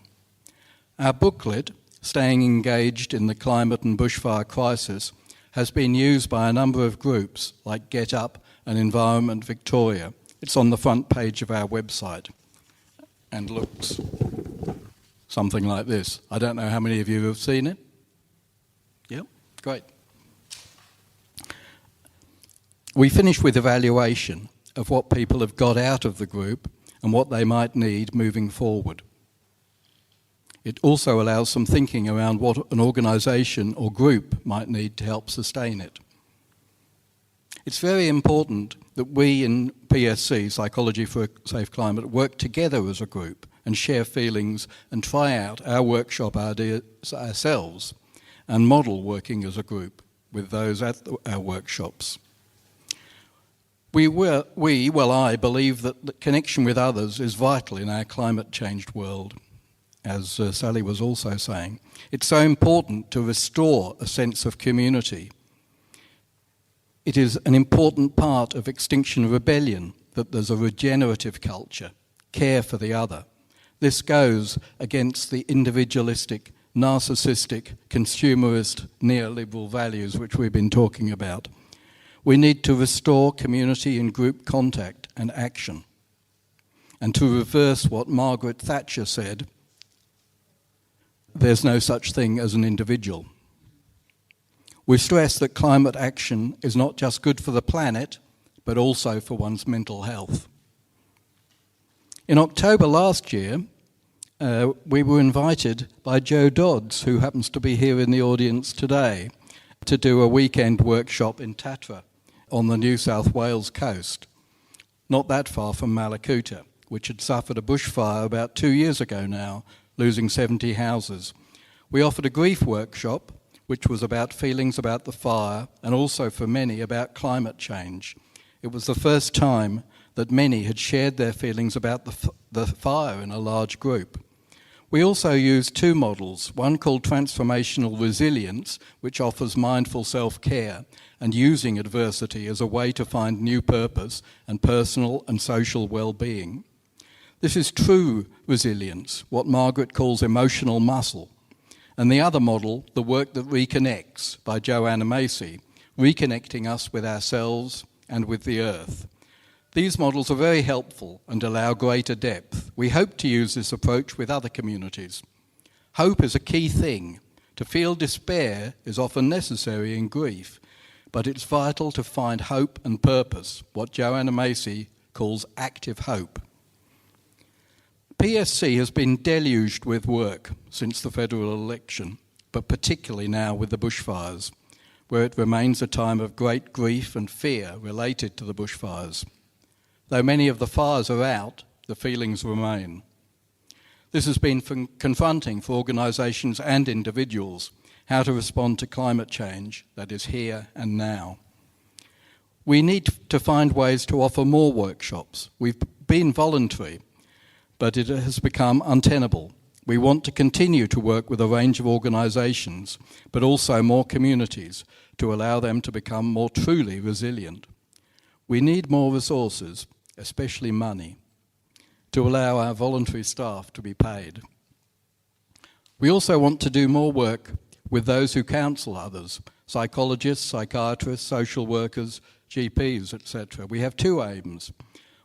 Our booklet, Staying Engaged in the Climate and Bushfire Crisis, has been used by a number of groups like Get Up and Environment Victoria. It's on the front page of our website and looks something like this. I don't know how many of you have seen it. Yep, great. We finish with evaluation of what people have got out of the group and what they might need moving forward. It also allows some thinking around what an organisation or group might need to help sustain it. It's very important that we in PSC, Psychology for a Safe Climate, work together as a group and share feelings and try out our workshop ideas ourselves and model working as a group with those at our workshops. I believe that the connection with others is vital in our climate-changed world, as Sally was also saying. It's so important to restore a sense of community. It is an important part of Extinction Rebellion that there's a regenerative culture, care for the other. This goes against the individualistic, narcissistic, consumerist, neoliberal values which we've been talking about. We need to restore community and group contact and action, and to reverse what Margaret Thatcher said, there's no such thing as an individual. We stress that climate action is not just good for the planet, but also for one's mental health. In October last year, we were invited by Joe Dodds, who happens to be here in the audience today, to do a weekend workshop in Tatra on the New South Wales coast, not that far from Malakuta, which had suffered a bushfire about 2 years ago now, losing 70 houses. We offered a grief workshop, which was about feelings about the fire and also for many about climate change. It was the first time that many had shared their feelings about the fire in a large group. We also used two models, one called Transformational Resilience, which offers mindful self-care and using adversity as a way to find new purpose and personal and social well-being. This is true resilience, what Margaret calls emotional muscle. And the other model, the work that reconnects, by Joanna Macy, reconnecting us with ourselves and with the earth. These models are very helpful and allow greater depth. We hope to use this approach with other communities. Hope is a key thing. To feel despair is often necessary in grief, but it's vital to find hope and purpose, what Joanna Macy calls active hope. PSC has been deluged with work since the federal election. but particularly now with the bushfires, where it remains a time of great grief and fear related to the bushfires. Though many of the fires are out, the feelings remain. This has been confronting for organisations and individuals, how to respond to climate change that is here and now. We need to find ways to offer more workshops. We've been voluntary, but it has become untenable. We want to continue to work with a range of organisations, but also more communities, to allow them to become more truly resilient. We need more resources, especially money, to allow our voluntary staff to be paid. We also want to do more work with those who counsel others, psychologists, psychiatrists, social workers, GPs, etc. We have two aims.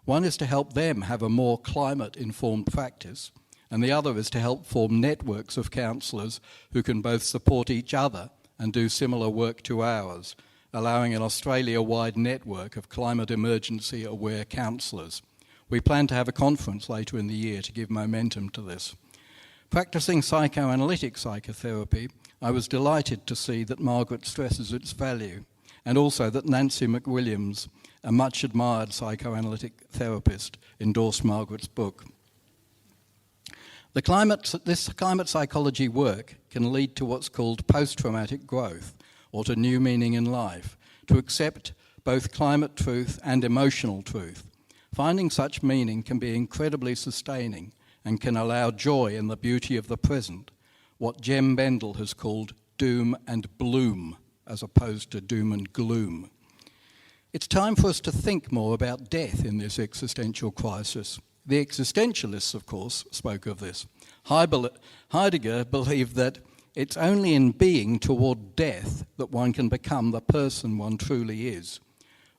One is to help them have a more climate-informed practice, and the other is to help form networks of counsellors who can both support each other and do similar work to ours, allowing an Australia-wide network of climate emergency aware counsellors. We plan to have a conference later in the year to give momentum to this. Practising psychoanalytic psychotherapy, I was delighted to see that Margaret stresses its value, and also that Nancy McWilliams, a much admired psychoanalytic therapist, endorsed Margaret's book. This climate psychology work can lead to what's called post-traumatic growth, or to new meaning in life, to accept both climate truth and emotional truth. Finding such meaning can be incredibly sustaining and can allow joy in the beauty of the present, what Jem Bendel has called doom and bloom, as opposed to doom and gloom. It's time for us to think more about death in this existential crisis. The existentialists, of course, spoke of this. Heidegger believed that it's only in being toward death that one can become the person one truly is.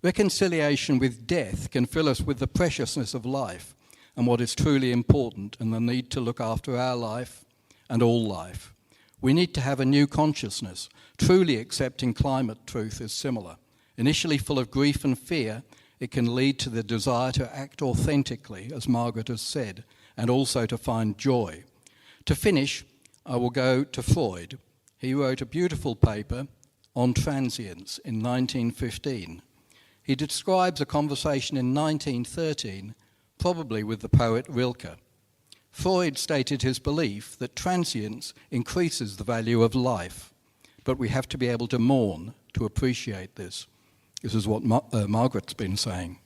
Reconciliation with death can fill us with the preciousness of life and what is truly important and the need to look after our life and all life. We need to have a new consciousness. Truly accepting climate truth is similar. Initially full of grief and fear, it can lead to the desire to act authentically, as Margaret has said, and also to find joy. To finish, I will go to Freud. He wrote a beautiful paper on transience in 1915. He describes a conversation in 1913, probably with the poet Rilke. Freud stated his belief that transience increases the value of life, but we have to be able to mourn to appreciate this. This is what Margaret's been saying.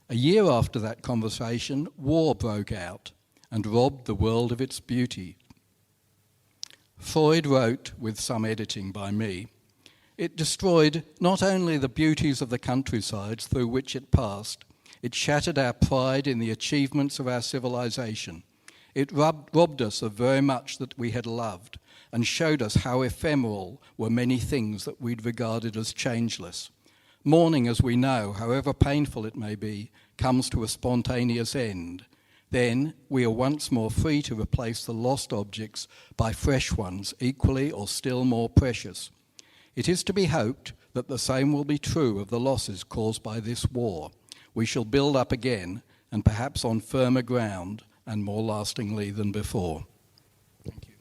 A year after that conversation, war broke out and robbed the world of its beauty. Freud wrote, with some editing by me, it destroyed not only the beauties of the countrysides through which it passed, it shattered our pride in the achievements of our civilization. It robbed us of very much that we had loved and showed us how ephemeral were many things that we'd regarded as changeless. Mourning, as we know, however painful it may be, comes to a spontaneous end. Then we are once more free to replace the lost objects by fresh ones, equally or still more precious. It is to be hoped that the same will be true of the losses caused by this war. We shall build up again, and perhaps on firmer ground and more lastingly than before. Thank you.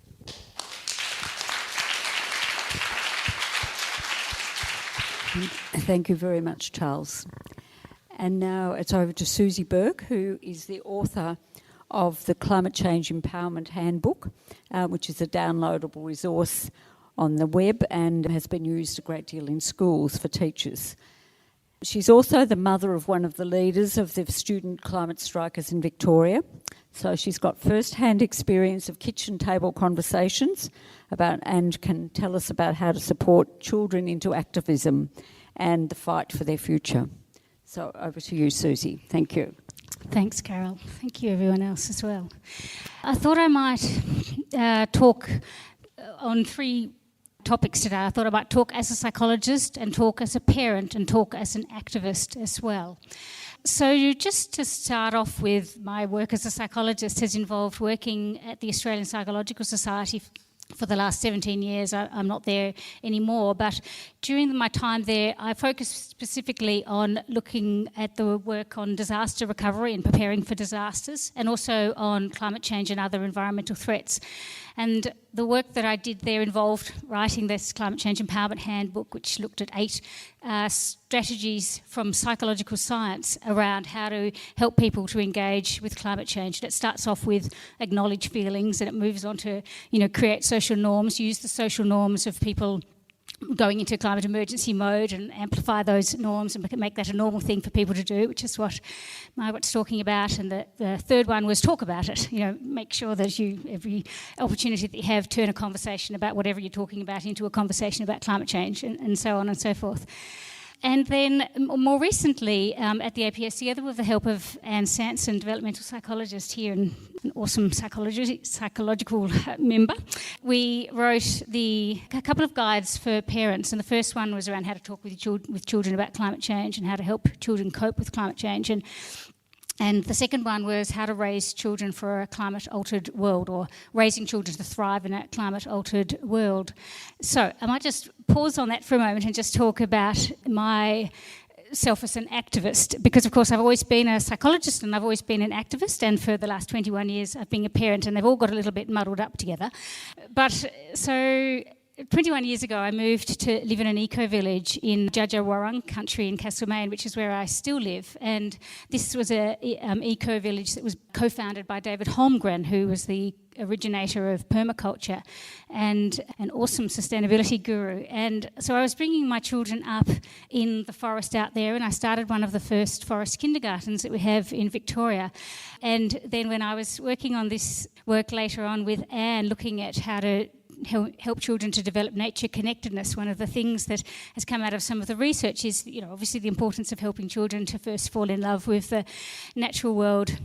Thank you very much, Charles. And now it's over to Susie Burke, who is the author of the Climate Change Empowerment Handbook, which is a downloadable resource on the web and has been used a great deal in schools for teachers. She's also the mother of one of the leaders of the student climate strikers in Victoria. So she's got first-hand experience of kitchen table conversations and can tell us about how to support children into activism and the fight for their future. So over to you, Susie. Thank you. Thanks, Carol. Thank you, everyone else as well. I thought I might talk on three topics today. I thought I might talk as a psychologist and talk as a parent and talk as an activist as well. So just to start off with, my work as a psychologist has involved working at the Australian Psychological Society for the last 17 years. I'm not there anymore, but during my time there, I focused specifically on looking at the work on disaster recovery and preparing for disasters, and also on climate change and other environmental threats. And the work that I did there involved writing this Climate Change Empowerment Handbook, which looked at 8 strategies from psychological science around how to help people to engage with climate change. And it starts off with acknowledge feelings, and it moves on to, create social norms, use the social norms of people going into climate emergency mode and amplify those norms and make that a normal thing for people to do, which is what Margaret's talking about. And the third one was talk about it. Make sure that every opportunity that you have, turn a conversation about whatever you're talking about into a conversation about climate change, and so on and so forth. And then more recently, at the APS, together with the help of Anne Sanson, developmental psychologist here and an awesome psychological member, we wrote a couple of guides for parents. And the first one was around how to talk with children about climate change and how to help children cope with climate change. And the second one was how to raise children for a climate-altered world, or raising children to thrive in a climate-altered world. So I might just pause on that for a moment and just talk about myself as an activist, because of course I've always been a psychologist and I've always been an activist, and for the last 21 years I've been a parent, and they've all got a little bit muddled up together. But so 21 years ago, I moved to live in an eco-village in Djadja country in Castlemaine, which is where I still live. And this was an eco-village that was co-founded by David Holmgren, who was the originator of permaculture and an awesome sustainability guru. And so I was bringing my children up in the forest out there, and I started one of the first forest kindergartens that we have in Victoria. And then when I was working on this work later on with Anne, looking at how to help children to develop nature connectedness, one of the things that has come out of some of the research is, obviously the importance of helping children to first fall in love with the natural world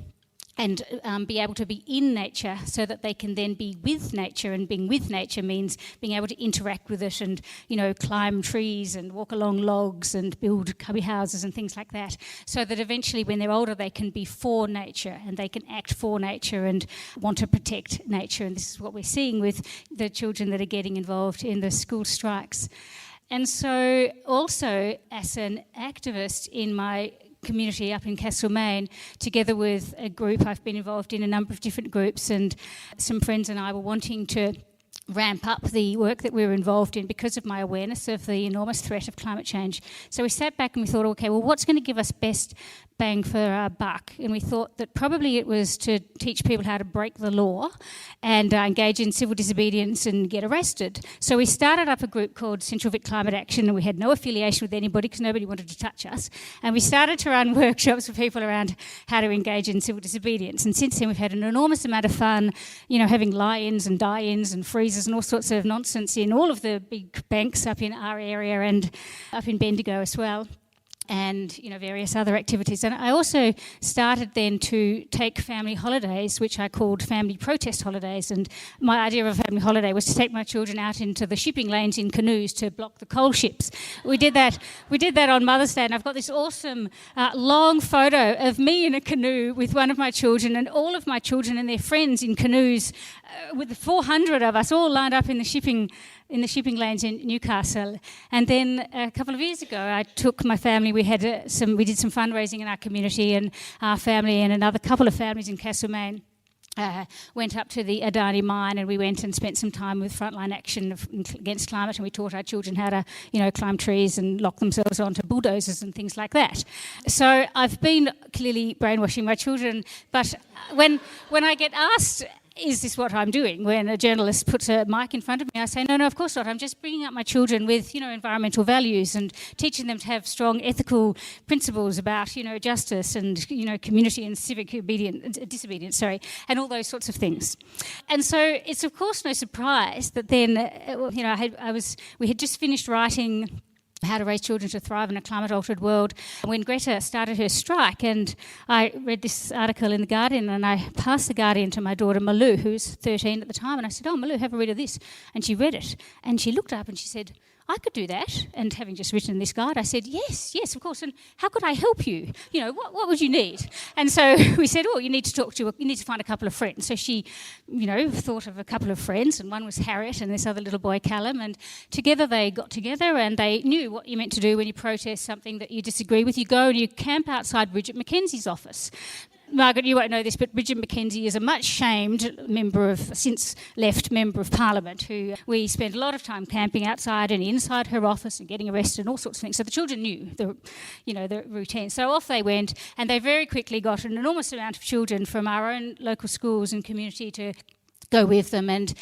and be able to be in nature so that they can then be with nature. And being with nature means being able to interact with it and, climb trees and walk along logs and build cubby houses and things like that, so that eventually when they're older they can be for nature and they can act for nature and want to protect nature. And this is what we're seeing with the children that are getting involved in the school strikes. And so also as an activist in my community up in Castlemaine, together with a group, I've been involved in a number of different groups, and some friends and I were wanting to ramp up the work that we were involved in because of my awareness of the enormous threat of climate change. So we sat back and we thought, okay, well, what's going to give us best bang for our buck? And we thought that probably it was to teach people how to break the law and engage in civil disobedience and get arrested. So we started up a group called Central Vic Climate Action, and we had no affiliation with anybody because nobody wanted to touch us. And we started to run workshops for people around how to engage in civil disobedience. And since then we've had an enormous amount of fun, having lie-ins and die-ins and freezes and all sorts of nonsense in all of the big banks up in our area and up in Bendigo as well, and various other activities. And I also started then to take family holidays, which I called family protest holidays. And my idea of a family holiday was to take my children out into the shipping lanes in canoes to block the coal ships. We did that on Mother's Day, and I've got this awesome long photo of me in a canoe with one of my children and all of my children and their friends in canoes, with 400 of us all lined up in the shipping lanes in Newcastle. And then a couple of years ago, I took my family. We did some fundraising in our community, and our family and another couple of families in Castlemaine went up to the Adani mine, and we went and spent some time with Frontline Action Against Climate, and we taught our children how to, climb trees and lock themselves onto bulldozers and things like that. So I've been clearly brainwashing my children, but when I get asked, is this what I'm doing? When a journalist puts a mic in front of me, I say, no, of course not. I'm just bringing up my children with, environmental values and teaching them to have strong ethical principles about, justice and, community and civic disobedience, and all those sorts of things. And so it's, of course, no surprise that then, we had just finished writing How to Raise Children to Thrive in a Climate-Altered World when Greta started her strike. And I read this article in The Guardian, and I passed The Guardian to my daughter Malou, who's 13 at the time, and I said, Malou, have a read of this. And she read it, and she looked up and she said, I could do that. And having just written this guide, I said, yes, of course. And how could I help you? What would you need? And so we said, you need to find a couple of friends. So she, thought of a couple of friends, and one was Harriet and this other little boy, Callum. And together they got together, and they knew what you meant to do when you protest something that you disagree with. You go and you camp outside Bridget McKenzie's office. Margaret, you won't know this, but Bridget McKenzie is a much shamed since left member of Parliament, who we spent a lot of time camping outside and inside her office and getting arrested and all sorts of things. So the children knew the routine. So off they went, and they very quickly got an enormous amount of children from our own local schools and community to go with them, and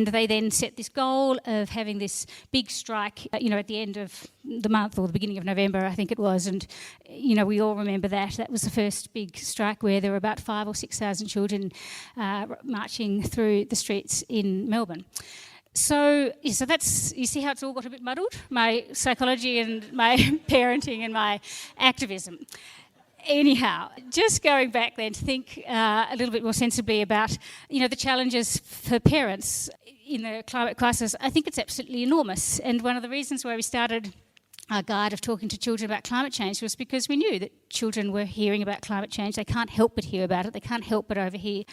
they then set this goal of having this big strike, at the end of the month or the beginning of November, I think it was, and we all remember that was the first big strike where there were about 5,000 or 6,000 children marching through the streets in Melbourne. So that's, you see how it's all got a bit muddled? My psychology and my parenting and my activism. Anyhow, just going back then to think a little bit more sensibly about, the challenges for parents in the climate crisis, I think it's absolutely enormous. And one of the reasons why we started our guide of talking to children about climate change was because we knew that children were hearing about climate change. They can't help but hear about it. They can't help but overhear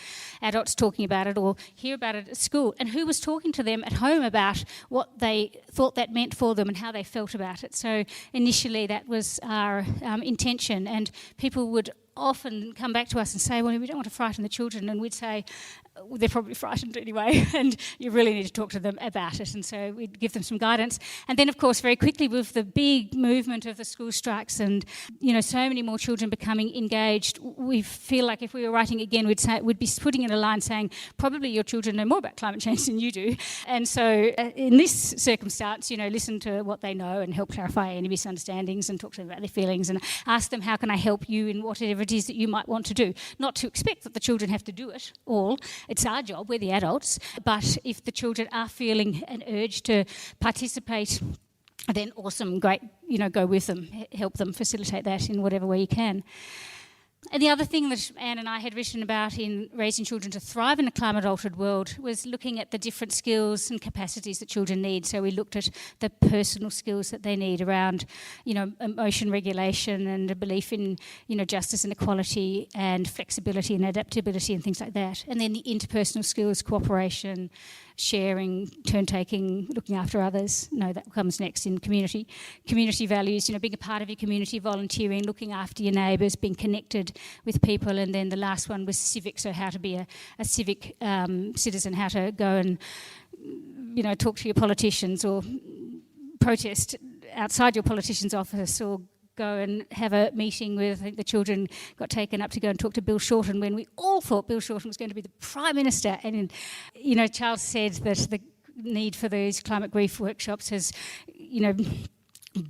adults talking about it or hear about it at school. And who was talking to them at home about what they thought that meant for them and how they felt about it. So initially that was our intention, and people would often come back to us and say, well, we don't want to frighten the children, and we'd say, they're probably frightened anyway, and you really need to talk to them about it. And so we'd give them some guidance. And then, of course, very quickly with the big movement of the school strikes and, so many more children becoming engaged, we feel like if we were writing again, we'd be putting in a line saying, probably your children know more about climate change than you do. And so in this circumstance, listen to what they know and help clarify any misunderstandings and talk to them about their feelings and ask them, how can I help you in whatever it is that you might want to do? Not to expect that the children have to do it all. It's our job, we're the adults, but if the children are feeling an urge to participate, then awesome, great, go with them, help them facilitate that in whatever way you can. And the other thing that Anne and I had written about in raising children to thrive in a climate-altered world was looking at the different skills and capacities that children need. So we looked at the personal skills that they need around, emotion regulation and a belief in, justice and equality and flexibility and adaptability and things like that. And then the interpersonal skills, cooperation, sharing, turn-taking, looking after others. No, that comes next in community. Community values, being a part of your community, volunteering, looking after your neighbours, being connected with people. And then the last one was civic, so how to be a civic citizen, how to go and, talk to your politicians or protest outside your politician's office or go and have a meeting with, I think the children got taken up to go and talk to Bill Shorten when we all thought Bill Shorten was going to be the Prime Minister. And, Charles said that the need for these climate grief workshops has,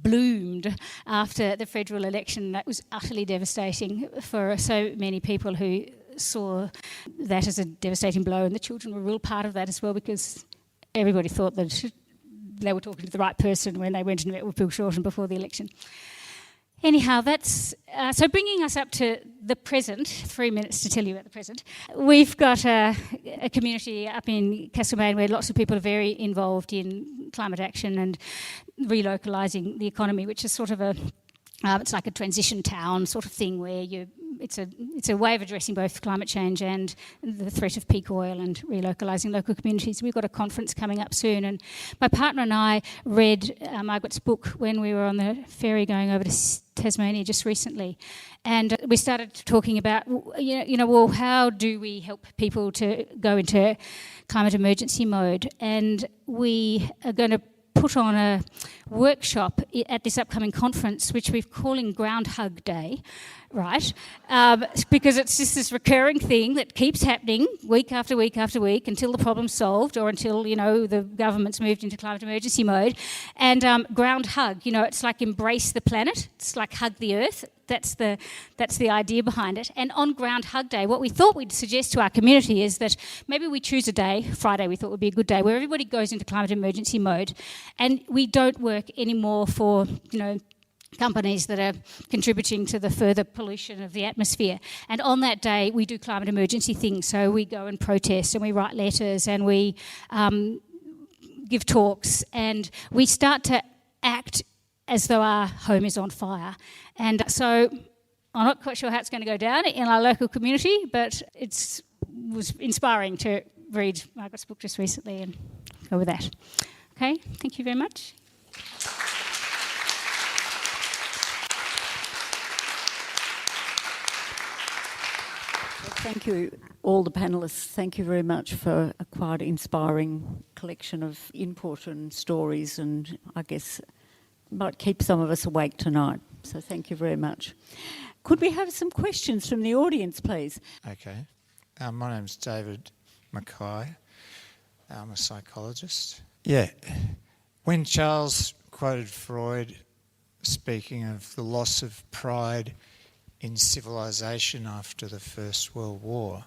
bloomed after the federal election. That was utterly devastating for so many people who saw that as a devastating blow, and the children were a real part of that as well, because everybody thought that they were talking to the right person when they went and met with Bill Shorten before the election. Anyhow, that's so bringing us up to the present, 3 minutes to tell you about the present. We've got a community up in Castlemaine where lots of people are very involved in climate action and relocalising the economy, which is sort of it's like a transition town sort of thing where it's a way of addressing both climate change and the threat of peak oil and relocalising local communities. We've got a conference coming up soon, and my partner and I read Margaret's book when we were on the ferry going over to Tasmania just recently, and we started talking about, how do we help people to go into climate emergency mode? And we are going to put on a workshop at this upcoming conference, which we're calling Groundhog Day, right? Because it's just this recurring thing that keeps happening week after week after week until the problem's solved or until, the government's moved into climate emergency mode. And ground hug, it's like embrace the planet. It's like hug the earth. That's the idea behind it. And on Groundhog Day, what we thought we'd suggest to our community is that maybe we choose a day, Friday we thought would be a good day, where everybody goes into climate emergency mode, and we don't work anymore for, companies that are contributing to the further pollution of the atmosphere. And on that day, we do climate emergency things. So we go and protest and we write letters and we give talks and we start to act as though our home is on fire. And so I'm not quite sure how it's going to go down in our local community, but it was inspiring to read Margaret's book just recently and go with that. Okay, thank you very much. Thank you, all the panellists. Thank you very much for a quite inspiring collection of input and stories, and I guess might keep some of us awake tonight. So thank you very much. Could we have some questions from the audience, please? Okay. My name's David Mackay. I'm a psychologist. Yeah. When Charles quoted Freud speaking of the loss of pride in civilization after the First World War,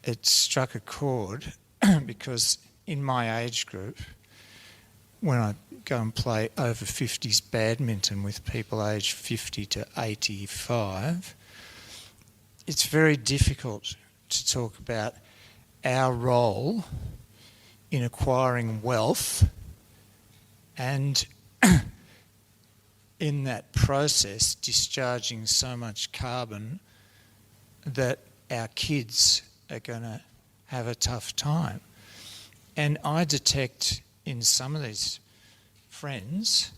it struck a chord because in my age group, when I go and play over 50s badminton with people aged 50 to 85, it's very difficult to talk about our role in acquiring wealth and in that process discharging so much carbon that our kids are going to have a tough time. And I detect in some of these friends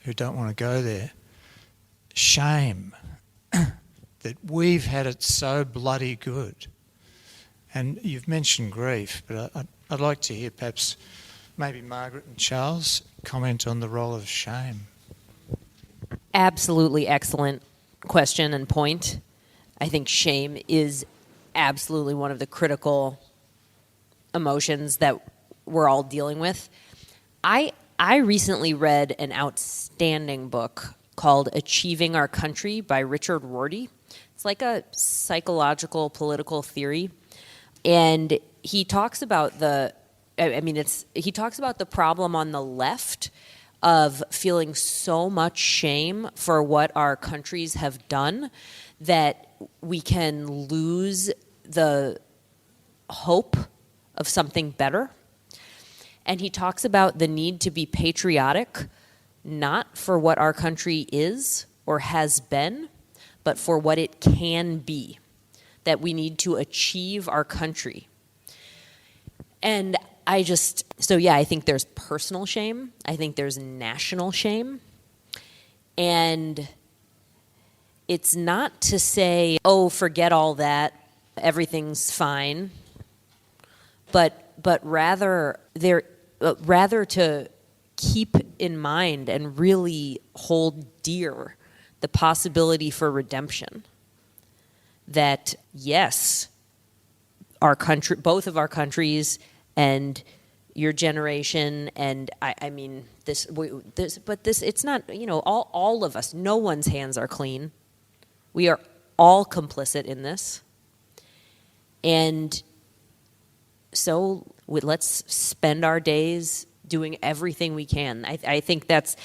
who don't want to go there, shame that we've had it so bloody good. And you've mentioned grief, but I'd like to hear perhaps maybe Margaret and Charles comment on the role of shame. Absolutely excellent question and point. I think shame is absolutely one of the critical emotions that we're all dealing with. I recently read an outstanding book called Achieving Our Country by Richard Rorty. It's like a psychological political theory, and he talks about the problem on the left of feeling so much shame for what our countries have done that we can lose the hope of something better. And he talks about the need to be patriotic, not for what our country is or has been, but for what it can be, that we need to achieve our country. And I think there's personal shame. I think there's national shame. And it's not to say, oh, forget all that, everything's fine, but rather to keep in mind and really hold dear the possibility for redemption. That yes, our country, both of our countries, and your generation, and it's not, all of us, no one's hands are clean. We are all complicit in this. And so let's spend our days doing everything we can. I think that's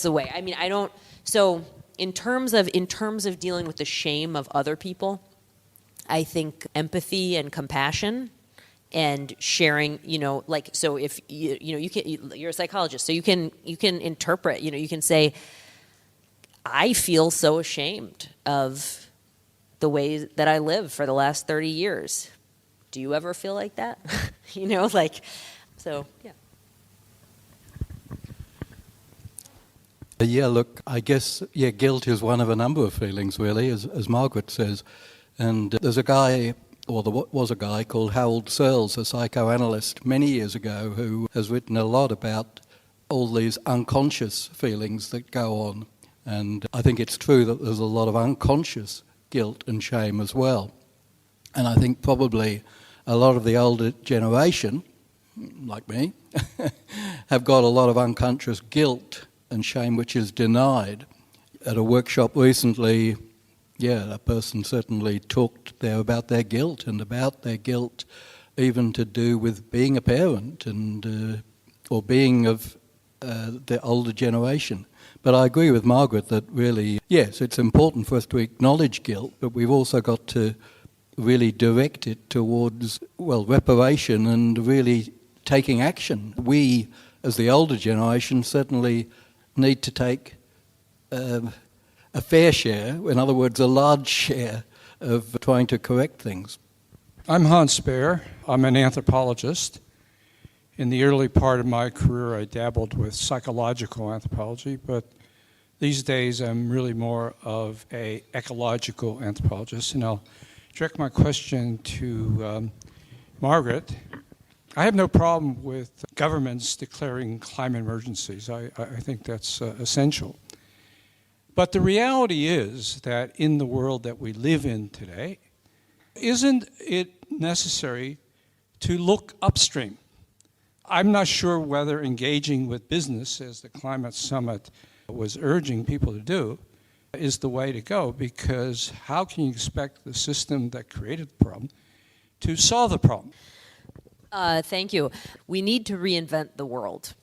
the way. So in terms of dealing with the shame of other people, I think empathy and compassion and sharing, so if you're a psychologist, so you can interpret, you can say, I feel so ashamed of the way that I live for the last 30 years. Do you ever feel like that? So, yeah. Yeah, look, I guess, guilt is one of a number of feelings, really, as Margaret says. And there's a guy, or there was a guy called Harold Searles, a psychoanalyst, many years ago, who has written a lot about all these unconscious feelings that go on. And I think it's true that there's a lot of unconscious guilt and shame as well. And I think probably a lot of the older generation, like me, have got a lot of unconscious guilt and shame which is denied. At a workshop recently, a person certainly talked there about their guilt, and about their guilt even to do with being a parent and or being of the older generation. But I agree with Margaret that really, yes, it's important for us to acknowledge guilt, but we've also got to really direct it towards, reparation and really taking action. We, as the older generation, certainly need to take a fair share, in other words, a large share of trying to correct things. I'm Hans Baer. I'm an anthropologist. In the early part of my career, I dabbled with psychological anthropology, but these days I'm really more of an ecological anthropologist, and I'll direct my question to Margaret. I have no problem with governments declaring climate emergencies. I think that's essential. But the reality is that in the world that we live in today, isn't it necessary to look upstream? I'm not sure whether engaging with business, as the Climate Summit was urging people to do, is the way to go, because how can you expect the system that created the problem to solve the problem? Thank you. We need to reinvent the world.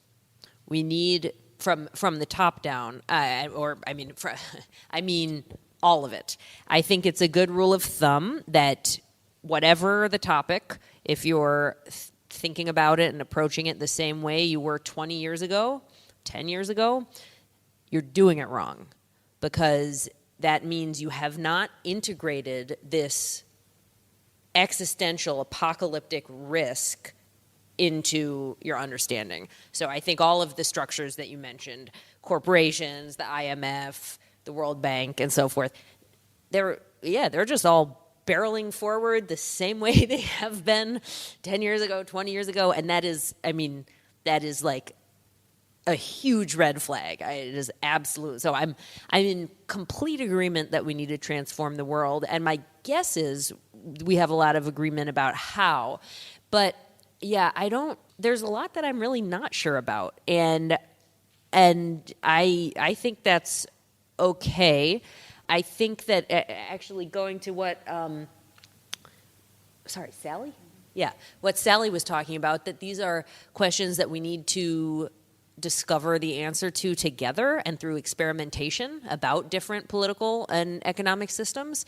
We need, from the top down, I mean all of it. I think it's a good rule of thumb that whatever the topic, if you're thinking about it and approaching it the same way you were 20 years ago, 10 years ago, you're doing it wrong, because that means you have not integrated this existential apocalyptic risk into your understanding. So I think all of the structures that you mentioned, corporations, the IMF, the World Bank, and so forth, they're just all barreling forward the same way they have been 10 years ago, 20 years ago, and that is like a huge red flag. It is absolute. So I'm in complete agreement that we need to transform the world, and my guess is we have a lot of agreement about how. But yeah, there's a lot that I'm really not sure about, and I think that's okay. I think that actually going to what Sally? Yeah, what Sally was talking about, that these are questions that we need to discover the answer to together and through experimentation about different political and economic systems.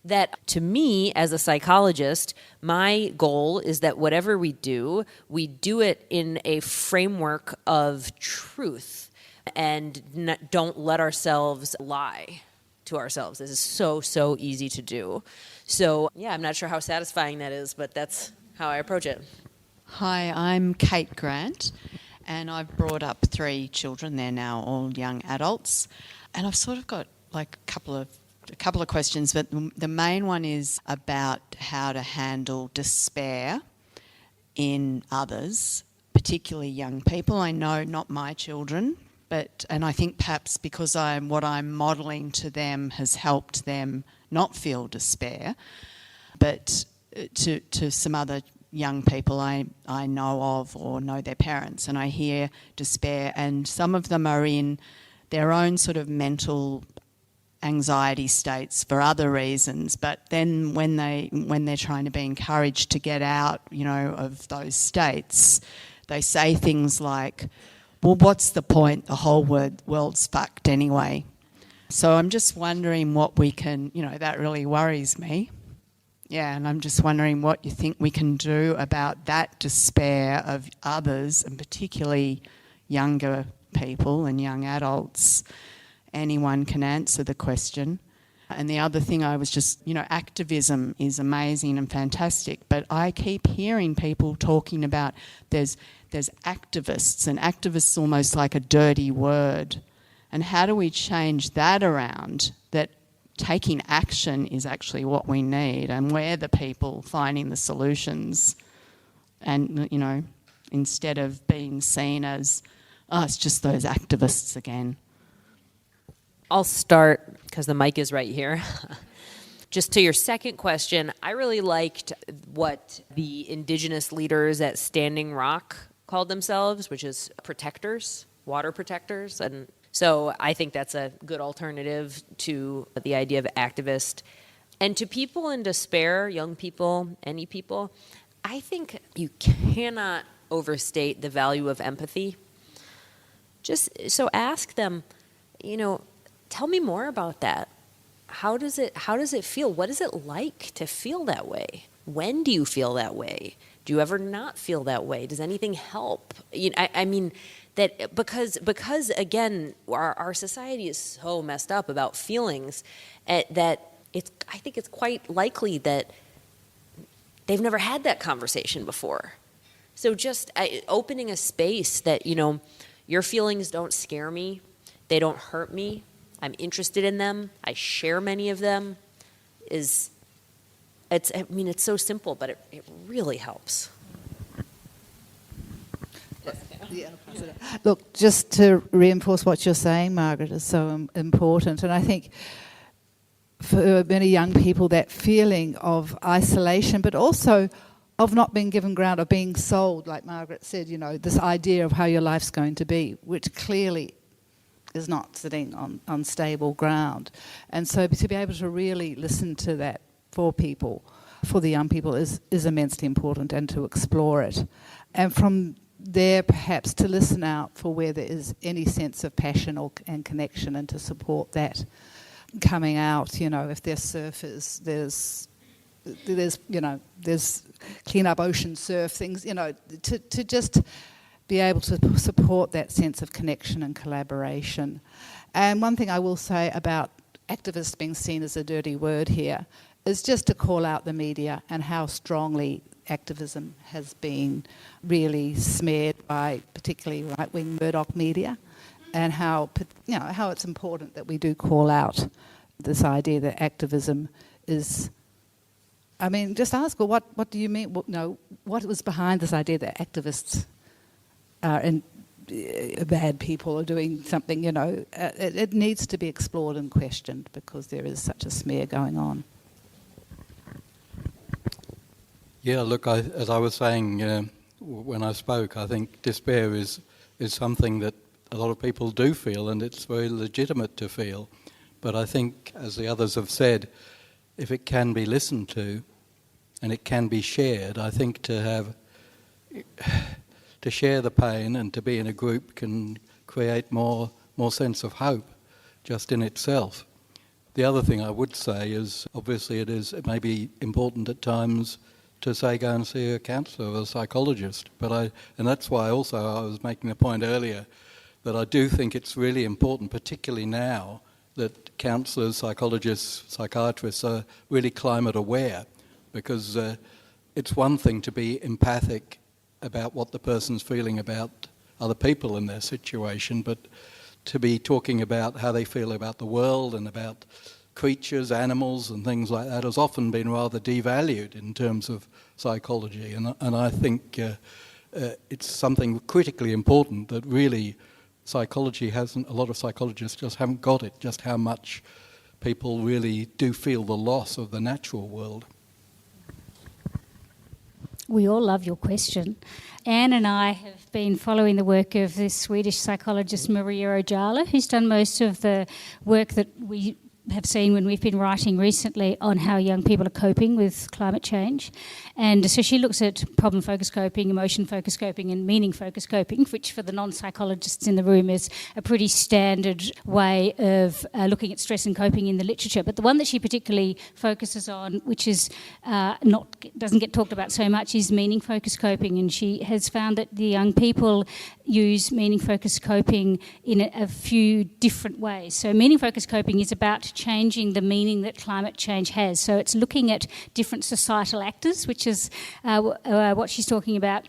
That, to me, as a psychologist, my goal is that whatever we do it in a framework of truth and don't let ourselves lie to ourselves. This is so easy to do. So, yeah, I'm not sure how satisfying that is, but that's how I approach it. Hi, I'm Kate Grant, and I've brought up 3 children. They're now all young adults, and I've sort of got like a couple of questions, but the main one is about how to handle despair in others, particularly young people. I know not my children, and I think perhaps because what I'm modelling to them has helped them not feel despair, but to some other young people I know of or know their parents, and I hear despair, and some of them are in their own sort of mental anxiety states for other reasons, but then when they're trying to be encouraged to get out, of those states, they say things like, well, what's the point? The whole world's fucked anyway. So I'm just wondering what we can, that really worries me. Yeah, and I'm just wondering what you think we can do about that despair of others, and particularly younger people and young adults. Anyone can answer the question. And the other thing I was just, activism is amazing and fantastic, but I keep hearing people talking about there's activists, and activists almost like a dirty word. And how do we change that around, that taking action is actually what we need, and we're the people finding the solutions, and, instead of being seen as, it's just those activists again. I'll start, because the mic is right here. Just to your second question, I really liked what the indigenous leaders at Standing Rock called themselves, which is protectors, water protectors. And so I think that's a good alternative to the idea of activist. And to people in despair, young people, any people, I think you cannot overstate the value of empathy. Just so ask them, tell me more about that. How does it feel? What is it like to feel that way? When do you feel that way? Do you ever not feel that way? Does anything help? I mean, that because again, our society is so messed up about feelings that I think it's quite likely that they've never had that conversation before. So just opening a space that, your feelings don't scare me, they don't hurt me, I'm interested in them, I share many of them, is It's so simple, but it really helps. Look, just to reinforce what you're saying, Margaret, is so important. And I think for many young people, that feeling of isolation, but also of not being given ground, of being sold, like Margaret said, this idea of how your life's going to be, which clearly is not sitting on stable ground. And so to be able to really listen to that for people, for the young people, is immensely important, and to explore it. And from there, perhaps, to listen out for where there is any sense of passion and connection, and to support that coming out. If there's surfers, there's clean up ocean surf things, to just be able to support that sense of connection and collaboration. And one thing I will say about activists being seen as a dirty word here is just to call out the media and how strongly activism has been really smeared by particularly right-wing Murdoch media, and how it's important that we do call out this idea that activism is... just ask, well, what do you mean? What was behind this idea that activists are bad people or doing something? It needs to be explored and questioned, because there is such a smear going on. Yeah, look, as I was saying when I spoke, I think despair is something that a lot of people do feel, and it's very legitimate to feel. But I think, as the others have said, if it can be listened to and it can be shared, I think to share the pain and to be in a group can create more sense of hope just in itself. The other thing I would say is, obviously it may be important at times to say go and see a counsellor or a psychologist. And that's why also I was making the point earlier that I do think it's really important, particularly now, that counsellors, psychologists, psychiatrists are really climate aware, because it's one thing to be empathic about what the person's feeling about other people in their situation, but to be talking about how they feel about the world and about creatures, animals and things like that has often been rather devalued in terms of psychology. And I think it's something critically important that really psychology hasn't, a lot of psychologists just haven't got it, just how much people really do feel the loss of the natural world. We all love your question. Anne and I have been following the work of this Swedish psychologist Maria Ojala, who's done most of the work that we have seen when we've been writing recently on how young people are coping with climate change. And so she looks at problem-focused coping, emotion-focused coping and meaning-focused coping, which for the non-psychologists in the room is a pretty standard way of looking at stress and coping in the literature. But the one that she particularly focuses on, which is doesn't get talked about so much, is meaning-focused coping. And she has found that the young people use meaning-focused coping in a few different ways. So meaning-focused coping is about changing the meaning that climate change has. So it's looking at different societal actors, which is what she's talking about,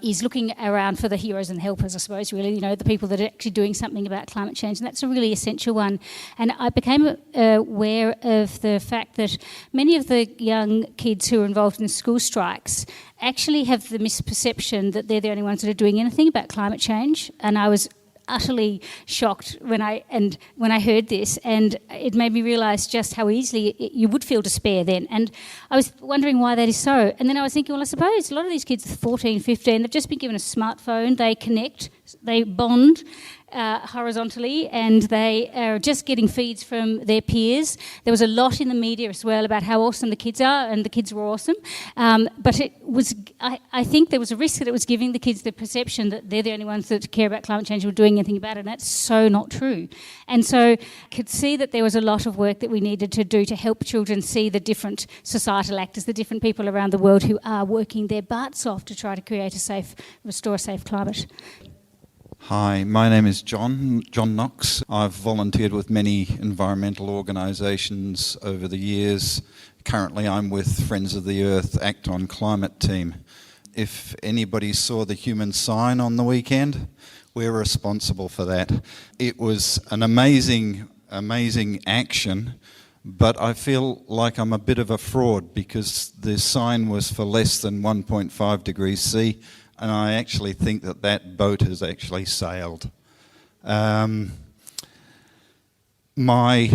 is looking around for the heroes and helpers, I suppose, really, the people that are actually doing something about climate change. And that's a really essential one. And I became aware of the fact that many of the young kids who are involved in school strikes actually have the misperception that they're the only ones that are doing anything about climate change. And I was utterly shocked when I heard this, and it made me realise just how easily you would feel despair then. And I was wondering why that is so. And then I was thinking, well, I suppose a lot of these kids are 14, 15, they've just been given a smartphone, they connect, they bond horizontally, and they are just getting feeds from their peers. There was a lot in the media as well about how awesome the kids are, and the kids were awesome. But it was, I think there was a risk that it was giving the kids the perception that they're the only ones that care about climate change or doing anything about it, and that's so not true. And so I could see that there was a lot of work that we needed to do to help children see the different societal actors, the different people around the world who are working their butts off to try to restore a safe climate. Hi, my name is John Knox. I've volunteered with many environmental organisations over the years. Currently I'm with Friends of the Earth Act on Climate team. If anybody saw the human sign on the weekend, we're responsible for that. It was an amazing action But I feel like I'm a bit of a fraud because the sign was for less than 1.5 degrees C, and I actually think that that boat has actually sailed. My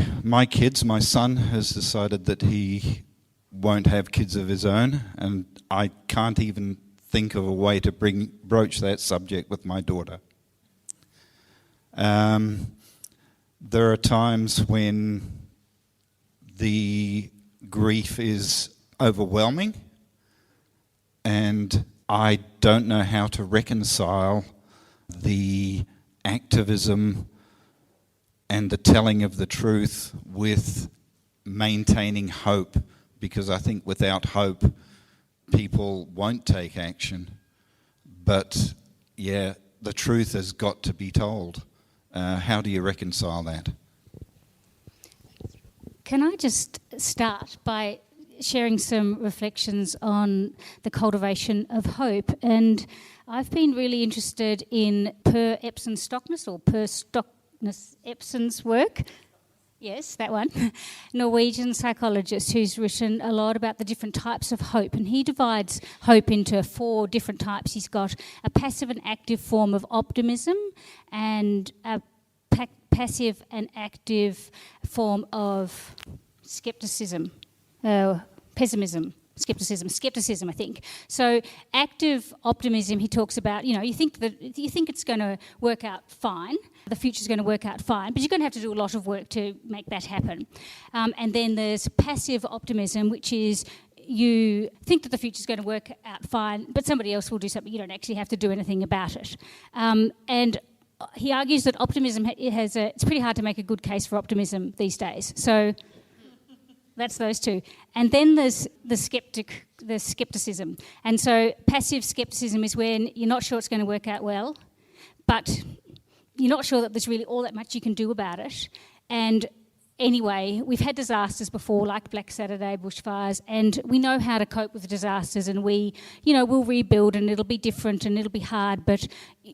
kids, my son has decided that he won't have kids of his own, and I can't even think of a way to broach that subject with my daughter. There are times when the grief is overwhelming, and I don't know how to reconcile the activism and the telling of the truth with maintaining hope, because I think without hope, people won't take action. But yeah, the truth has got to be told. How do you reconcile that? Can I just start by sharing some reflections on the cultivation of hope? And I've been really interested in Per Epson Stockness, or Per Stockness Epson's work. Yes, that one. Norwegian psychologist who's written a lot about the different types of hope. And he divides hope into 4 different types. He's got a passive and active form of optimism, and a passive and active form of skepticism, pessimism, skepticism, I think. So active optimism, he talks about, you think it's going to work out fine, the future's going to work out fine, but you're going to have to do a lot of work to make that happen. And then there's passive optimism, which is you think that the future's going to work out fine, but somebody else will do something. You don't actually have to do anything about it. And he argues that optimism it's pretty hard to make a good case for optimism these days. So that's those 2. And then there's the skepticism. And so passive skepticism is when you're not sure it's going to work out well, but you're not sure that there's really all that much you can do about it. And anyway, we've had disasters before, like Black Saturday, bushfires, and we know how to cope with disasters, and we'll rebuild, and it'll be different and it'll be hard, but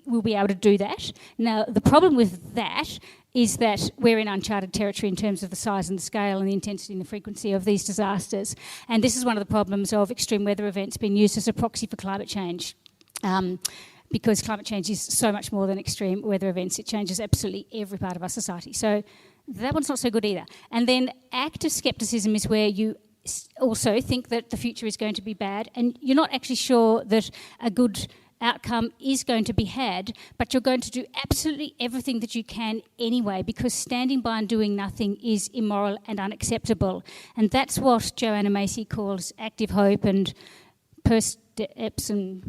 we'll be able to do that. Now, the problem with that is that we're in uncharted territory in terms of the size and the scale and the intensity and the frequency of these disasters. And this is one of the problems of extreme weather events being used as a proxy for climate change. Because climate change is so much more than extreme weather events. It changes absolutely every part of our society. So that one's not so good either. And then active skepticism is where you also think that the future is going to be bad, and you're not actually sure that a good outcome is going to be had, but you're going to do absolutely everything that you can anyway, because standing by and doing nothing is immoral and unacceptable. And that's what Joanna Macy calls active hope, and Per Epson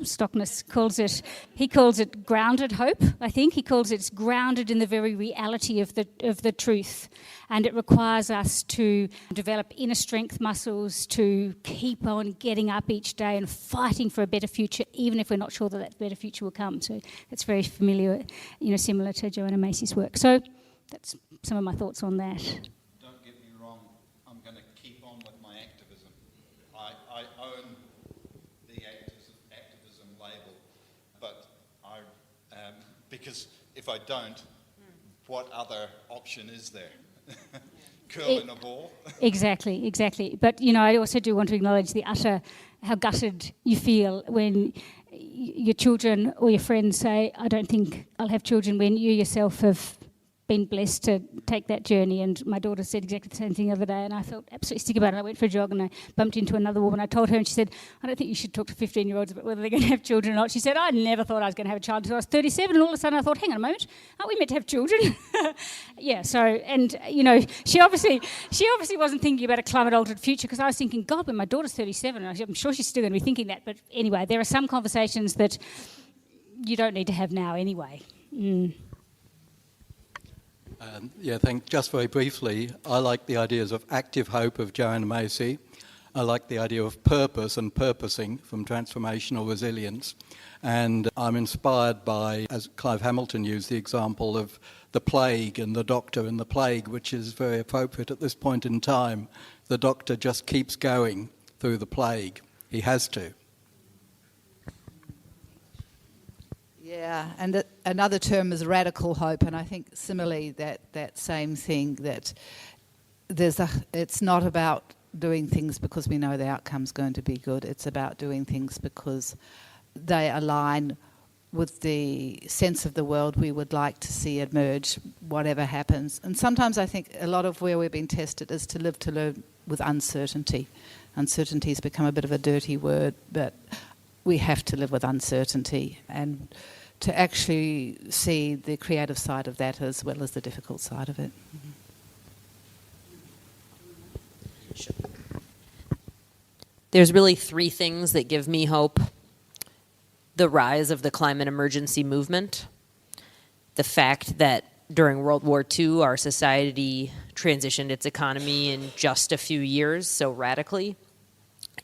Stockness calls it grounded hope. I think he calls it grounded in the very reality of the truth, and it requires us to develop inner strength muscles to keep on getting up each day and fighting for a better future, even if we're not sure that better future will come. So that's very familiar, similar to Joanna Macy's work. So that's some of my thoughts on that. Don't get me wrong, I'm going to keep on with my activism. I own the activism label, but because if I don't, what other option is there? Curl in a ball? Exactly. But, I also do want to acknowledge how gutted you feel when your children or your friends say, I don't think I'll have children, when you yourself have been blessed to take that journey. And my daughter said exactly the same thing the other day, and I felt absolutely sick about it. I went for a jog and I bumped into another woman. I told her, and she said, I don't think you should talk to 15-year-olds about whether they're going to have children or not. She said, I never thought I was going to have a child until I was 37, and all of a sudden I thought, hang on a moment, aren't we meant to have children? Yeah, so, and, she obviously wasn't thinking about a climate-altered future, because I was thinking, God, when my daughter's 37, I'm sure she's still going to be thinking that. But anyway, there are some conversations that you don't need to have now anyway. Just very briefly, I like the ideas of active hope of Joanna Macy. I like the idea of purpose and purposing from transformational resilience. And I'm inspired by, as Clive Hamilton used the example of the plague and the doctor and the plague, which is very appropriate at this point in time. The doctor just keeps going through the plague. He has to. Yeah, and another term is radical hope, and I think similarly that same thing, that it's not about doing things because we know the outcome's going to be good. It's about doing things because they align with the sense of the world we would like to see emerge, whatever happens. And sometimes I think a lot of where we're being tested is to learn with uncertainty. Uncertainty's become a bit of a dirty word, but we have to live with uncertainty and to actually see the creative side of that as well as the difficult side of it. There's really three things that give me hope. The rise of the climate emergency movement, the fact that during World War II, our society transitioned its economy in just a few years so radically,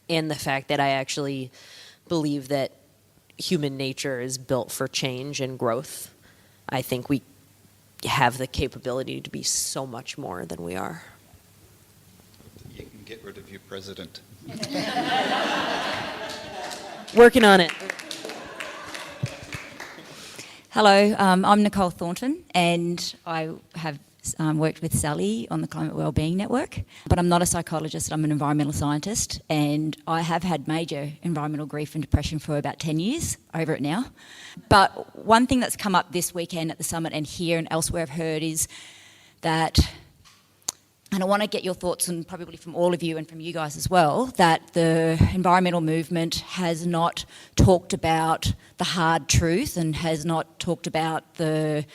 and the fact that I actually believe that human nature is built for change and growth. I think we have the capability to be so much more than we are. You can get rid of your president. Working on it. Hello, I'm Nicole Thornton, and I have worked with Sally on the Climate Wellbeing Network, but I'm not a psychologist, I'm an environmental scientist, and I have had major environmental grief and depression for about 10 years, over it now. But one thing that's come up this weekend at the summit and here and elsewhere I've heard is that, and I want to get your thoughts, and probably from all of you and from you guys as well, that the environmental movement has not talked about the hard truth and has not talked about the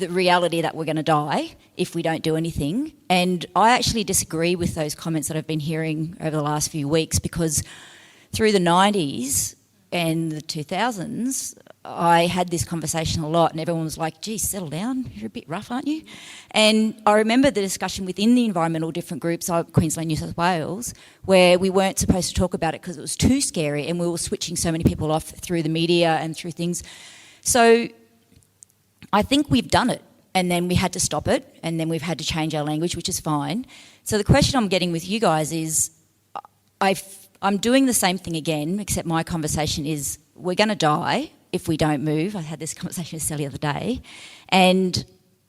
reality that we're going to die if we don't do anything. And I actually disagree with those comments that I've been hearing over the last few weeks, because through the 90s and the 2000s, I had this conversation a lot and everyone was like, gee, settle down, you're a bit rough, aren't you? And I remember the discussion within the environmental different groups, Queensland, New South Wales, where we weren't supposed to talk about it because it was too scary and we were switching so many people off through the media and through things. So I think we've done it, and then we had to stop it, and then we've had to change our language, which is fine. So the question I'm getting with you guys is, I'm doing the same thing again, except my conversation is, we're going to die if we don't move. I had this conversation with Sally the other day, and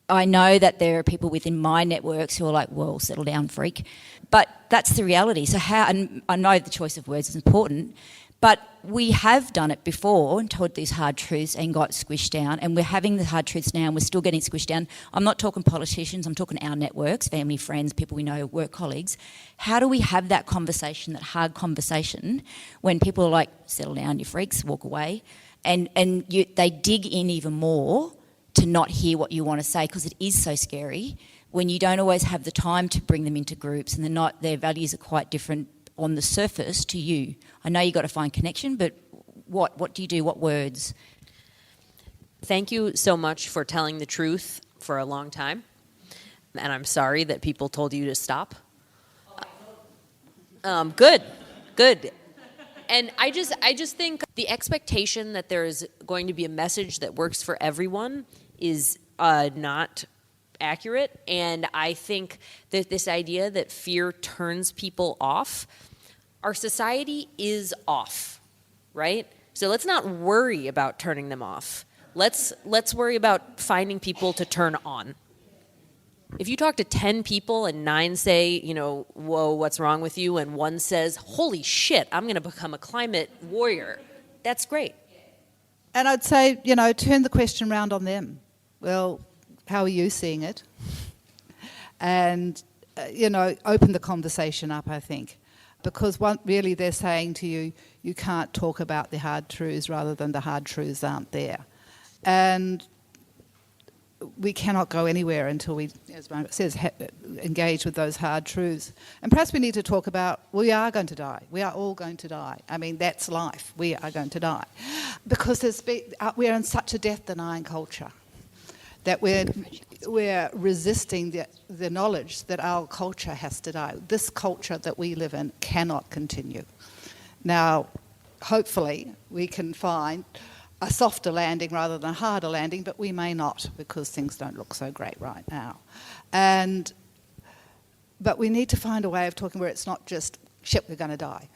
I know that there are people within my networks who are like, well, settle down, freak. But that's the reality. So and I know the choice of words is important, but we have done it before and told these hard truths and got squished down, and we're having the hard truths now and we're still getting squished down. I'm not talking politicians, I'm talking our networks, family, friends, people we know, work colleagues. How do we have that conversation, that hard conversation, when people are like, settle down, you freaks, walk away, and they dig in even more to not hear what you want to say, because it is so scary when you don't always have the time to bring them into groups and their values are quite different on the surface to you. I know you've got to find connection, but what do you do? What words? Thank you so much for telling the truth for a long time. And I'm sorry that people told you to stop. Good. And I just think the expectation that there is going to be a message that works for everyone is not accurate. And I think that this idea that fear turns people off, our society is off, right? So let's not worry about turning them off. Let's worry about finding people to turn on. If you talk to 10 people and 9 say, whoa, what's wrong with you? And 1 says, holy shit, I'm going to become a climate warrior. That's great. And I'd say, turn the question around on them. Well, how are you seeing it? And, open the conversation up, I think. Because really they're saying to you, you can't talk about the hard truths rather than the hard truths aren't there. And we cannot go anywhere until we, as Margaret says, engage with those hard truths. And perhaps we need to talk about, we are going to die. We are all going to die. I mean, that's life. We are going to die. Because we're in such a death-denying culture that we're resisting the knowledge that our culture has to die. This culture that we live in cannot continue. Now, hopefully, we can find a softer landing rather than a harder landing, but we may not, because things don't look so great right now. But we need to find a way of talking where it's not just, shit, we're going to die.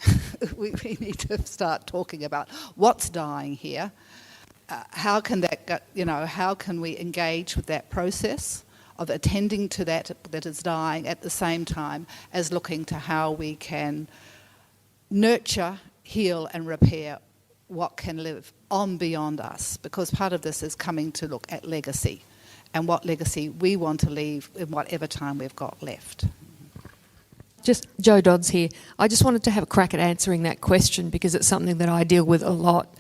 we need to start talking about what's dying here. How can we engage with that process of attending to that is dying at the same time as looking to how we can nurture, heal and repair what can live on beyond us, because part of this is coming to look at legacy and what legacy we want to leave in whatever time we've got left. Just Joe Dodds here. I just wanted to have a crack at answering that question because it's something that I deal with a lot,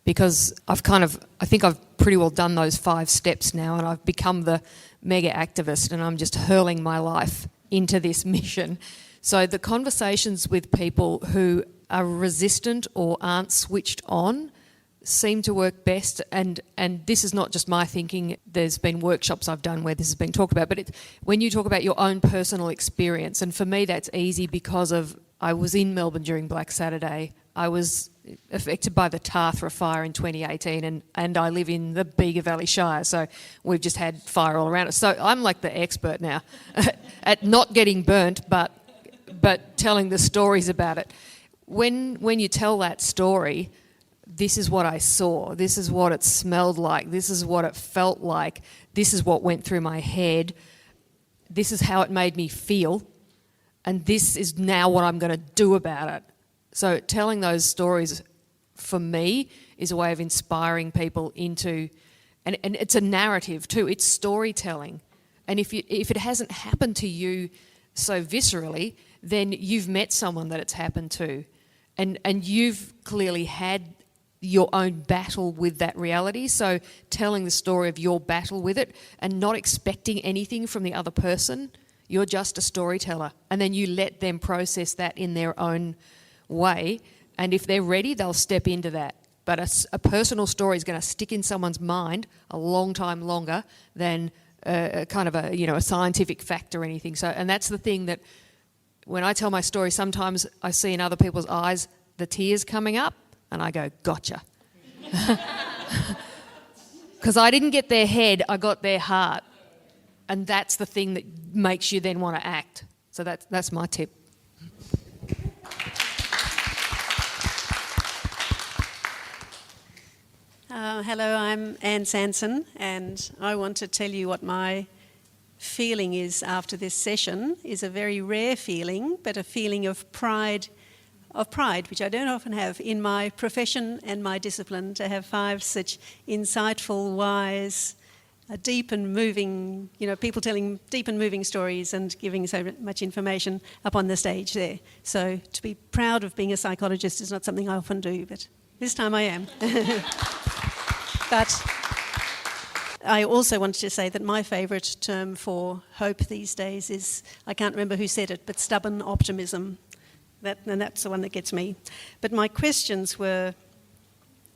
because I think I've pretty well done those 5 steps now, and I've become the mega activist, and I'm just hurling my life into this mission. So the conversations with people who are resistant or aren't switched on seem to work best, and this is not just my thinking. There's been workshops I've done where this has been talked about, but when you talk about your own personal experience, and for me that's easy because I was in Melbourne during Black Saturday. I was affected by the Tathra fire in 2018, and I live in the Bega Valley Shire, so we've just had fire all around us. So I'm like the expert now at not getting burnt, but telling the stories about it. When you tell that story, this is what I saw, this is what it smelled like, this is what it felt like, this is what went through my head, this is how it made me feel, and this is now what I'm going to do about it. So telling those stories, for me, is a way of inspiring people into, and it's a narrative too, it's storytelling. And if it hasn't happened to you so viscerally, then you've met someone that it's happened to. And you've clearly had your own battle with that reality. So telling the story of your battle with it and not expecting anything from the other person, you're just a storyteller. And then you let them process that in their own way. And if they're ready, they'll step into that. But a personal story is going to stick in someone's mind a long time longer than a scientific fact or anything. So, and that's the thing that when I tell my story, sometimes I see in other people's eyes the tears coming up, and I go, gotcha. Because I didn't get their head, I got their heart. And that's the thing that makes you then want to act. So that's my tip. Hello, I'm Anne Sanson, and I want to tell you what my feeling is after this session. Is a very rare feeling, but a feeling of pride, which I don't often have in my profession and my discipline, to have 5 such insightful, wise, deep and moving, people telling deep and moving stories and giving so much information up on the stage there. So to be proud of being a psychologist is not something I often do, but this time I am. But I also wanted to say that my favourite term for hope these days is, I can't remember who said it, but stubborn optimism. And that's the one that gets me. But my questions were,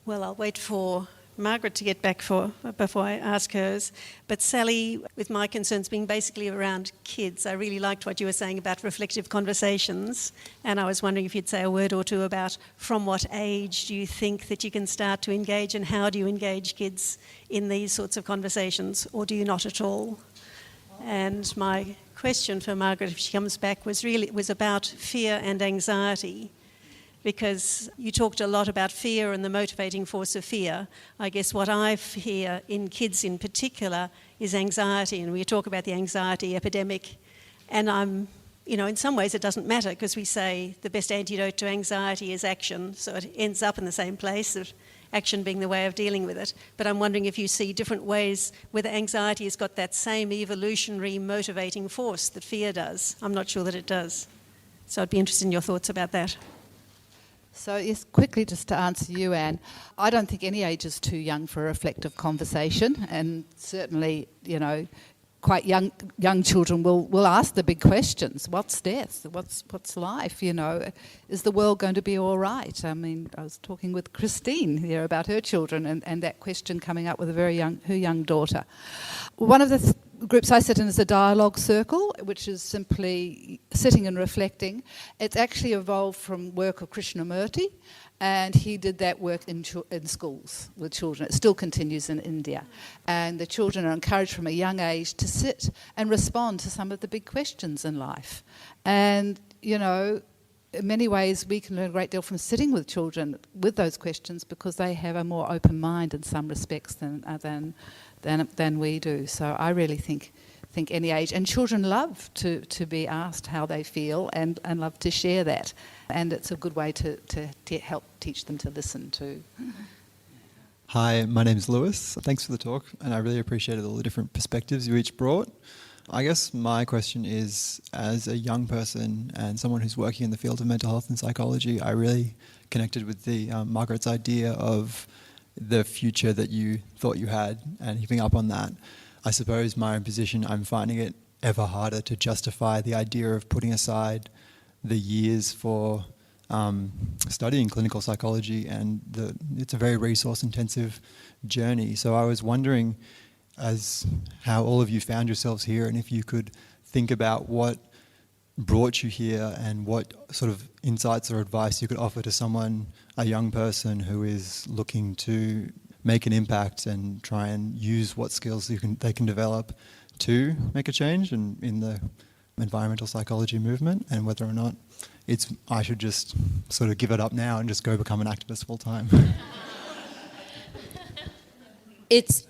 well, I'll wait for Margaret to get back before I ask hers. But Sally, with my concerns being basically around kids, I really liked what you were saying about reflective conversations. And I was wondering if you'd say a word or two about from what age do you think that you can start to engage, and how do you engage kids in these sorts of conversations, or do you not at all? And my question for Margaret, if she comes back, was about fear and anxiety. Because you talked a lot about fear and the motivating force of fear. I guess what I hear in kids in particular is anxiety, and we talk about the anxiety epidemic. And in some ways it doesn't matter, because we say the best antidote to anxiety is action, so it ends up in the same place, of action being the way of dealing with it. But I'm wondering if you see different ways whether anxiety has got that same evolutionary motivating force that fear does. I'm not sure that it does. So I'd be interested in your thoughts about that. So yes, quickly just to answer you, Anne, I don't think any age is too young for a reflective conversation, and certainly, quite young children will ask the big questions. What's death? What's life? Is the world going to be all right? I mean, I was talking with Christine here about her children and that question coming up with her young daughter. One of the groups I sit in is the dialogue circle, which is simply sitting and reflecting. It's actually evolved from work of Krishnamurti, and he did that work in schools with children. It still continues in India. And the children are encouraged from a young age to sit and respond to some of the big questions in life. And, in many ways we can learn a great deal from sitting with children with those questions, because they have a more open mind in some respects than we do. So I really think think any age. And children love to be asked how they feel and love to share that. And it's a good way to help teach them to listen too. Hi, my name's Lewis. Thanks for the talk, and I really appreciated all the different perspectives you each brought. I guess my question is, as a young person and someone who's working in the field of mental health and psychology, I really connected with the Margaret's idea of the future that you thought you had and giving up on that. I suppose my own position, I'm finding it ever harder to justify the idea of putting aside the years for studying clinical psychology, and it's a very resource-intensive journey. So I was wondering as how all of you found yourselves here, and if you could think about what brought you here and what sort of insights or advice you could offer to someone, a young person who is looking to make an impact and try and use what skills they can develop to make a change in the environmental psychology movement, and whether or not I should just sort of give it up now and just go become an activist full time. It's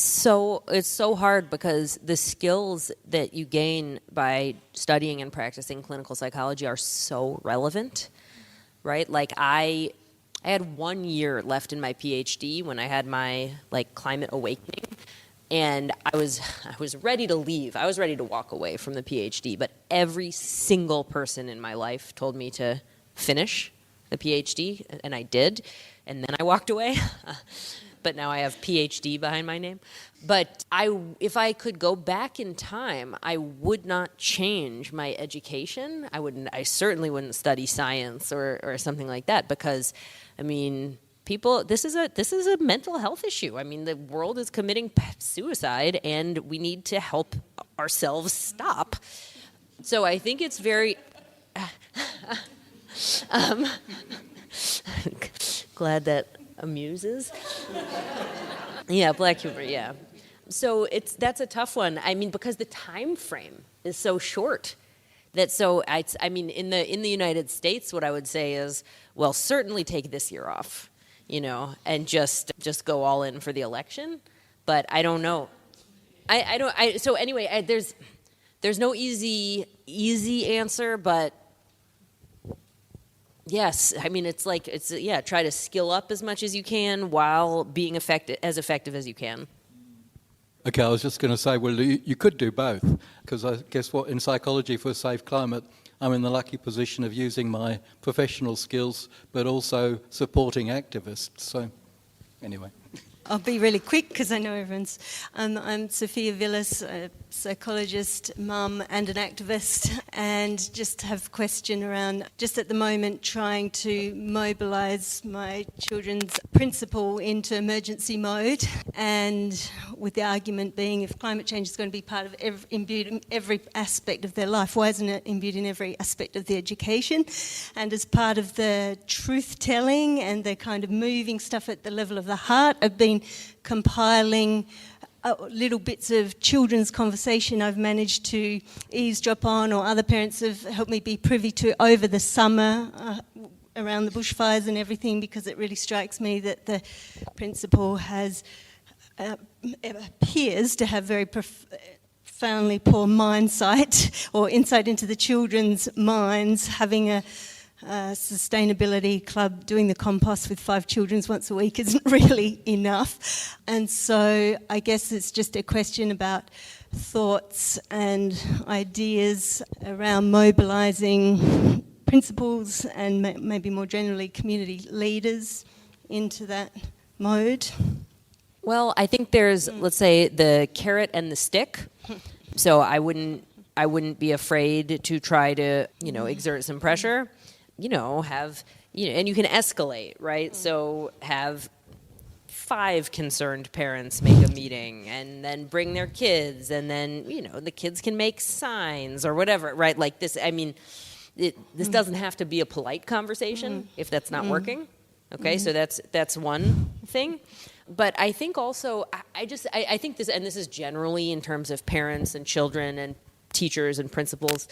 so hard because the skills that you gain by studying and practicing clinical psychology are so relevant, right? Like I had 1 year left in my PhD when I had my Climate Awakening, and I was ready to leave. I was ready to walk away from the PhD, but every single person in my life told me to finish the PhD, and I did, and then I walked away. But now I have PhD behind my name. But if I could go back in time, I would not change my education. I certainly wouldn't study science or something like that, because, I mean, people, this is a mental health issue. I mean, the world is committing suicide, and we need to help ourselves stop. So I think it's very glad that amuses. Yeah, black humor, yeah. So that's a tough one. I mean, because the time frame is so short. I mean, in the United States, what I would say is, well, certainly take this year off, and just go all in for the election. But I don't know. So anyway, there's no easy answer, but yes, I mean, try to skill up as much as you can while being as effective as you can. Okay, I was just going to say, well, you could do both, because I guess in psychology for a safe climate, I'm in the lucky position of using my professional skills, but also supporting activists. So, anyway. I'll be really quick because I know everyone's... I'm Sophia Villas, a psychologist, mum and an activist, and just have a question around, just at the moment, trying to mobilise my children's principle into emergency mode, and with the argument being if climate change is going to be part of imbued in every aspect of their life, why isn't it imbued in every aspect of the education? And as part of the truth-telling and the kind of moving stuff at the level of the heart, I've been compiling little bits of children's conversation I've managed to eavesdrop on, or other parents have helped me be privy to over the summer around the bushfires and everything, because it really strikes me that the principal appears to have very profoundly poor mindsight or insight into the children's minds. Having a sustainability club doing the compost with 5 children once a week isn't really enough. And so I guess it's just a question about thoughts and ideas around mobilising principals and maybe more generally community leaders into that mode. Well, I think there's, let's say, the carrot and the stick. So I wouldn't be afraid to try to, exert some pressure. And you can escalate, right? So have 5 concerned parents make a meeting, and then bring their kids, and then, the kids can make signs or whatever, right? Like this, I mean, this doesn't have to be a polite conversation if that's not working. Okay, so that's one thing. But I think also, I think this, and this is generally in terms of parents and children and teachers and principals,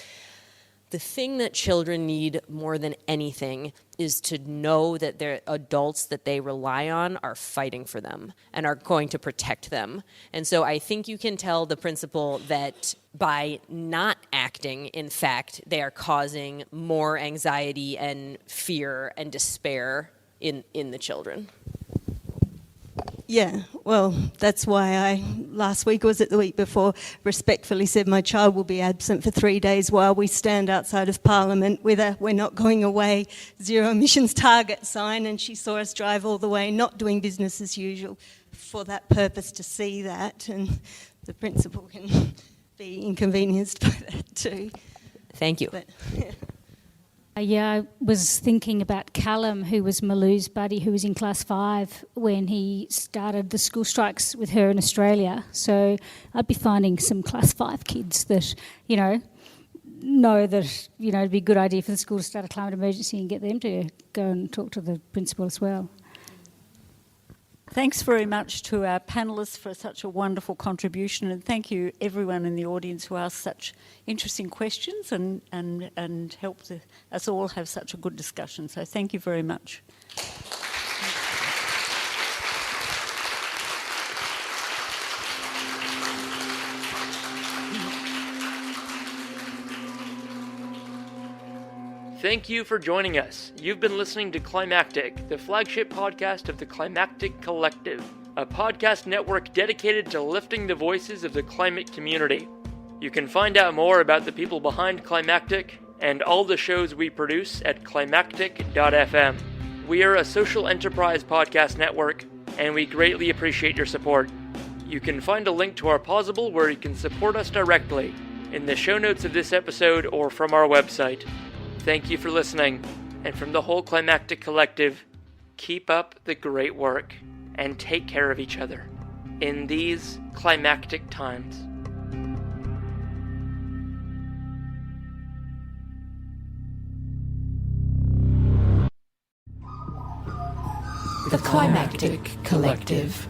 The thing that children need more than anything is to know that their adults that they rely on are fighting for them and are going to protect them. And so I think you can tell the principal that by not acting, in fact, they are causing more anxiety and fear and despair in the children. Yeah, well, that's why I, last week, or was it the week before, respectfully said my child will be absent for 3 days while we stand outside of Parliament with a "we're not going away" zero emissions target sign, and she saw us drive all the way, not doing business as usual, for that purpose, to see that, and the principal can be inconvenienced by that too. Thank you. But, yeah. I was thinking about Callum, who was Malou's buddy, who was in class 5 when he started the school strikes with her in Australia. So I'd be finding some class 5 kids that, know that, it'd be a good idea for the school to start a climate emergency and get them to go and talk to the principal as well. Thanks very much to our panellists for such a wonderful contribution, and thank you everyone in the audience who asked such interesting questions and helped us all have such a good discussion. So thank you very much. Thank you for joining us. You've been listening to Climactic, the flagship podcast of the Climactic Collective, a podcast network dedicated to lifting the voices of the climate community. You can find out more about the people behind Climactic and all the shows we produce at climactic.fm. We are a social enterprise podcast network, and we greatly appreciate your support. You can find a link to our Pozible where you can support us directly in the show notes of this episode or from our website. Thank you for listening, and from the whole Climactic Collective, keep up the great work and take care of each other in these climactic times. The Climactic Collective.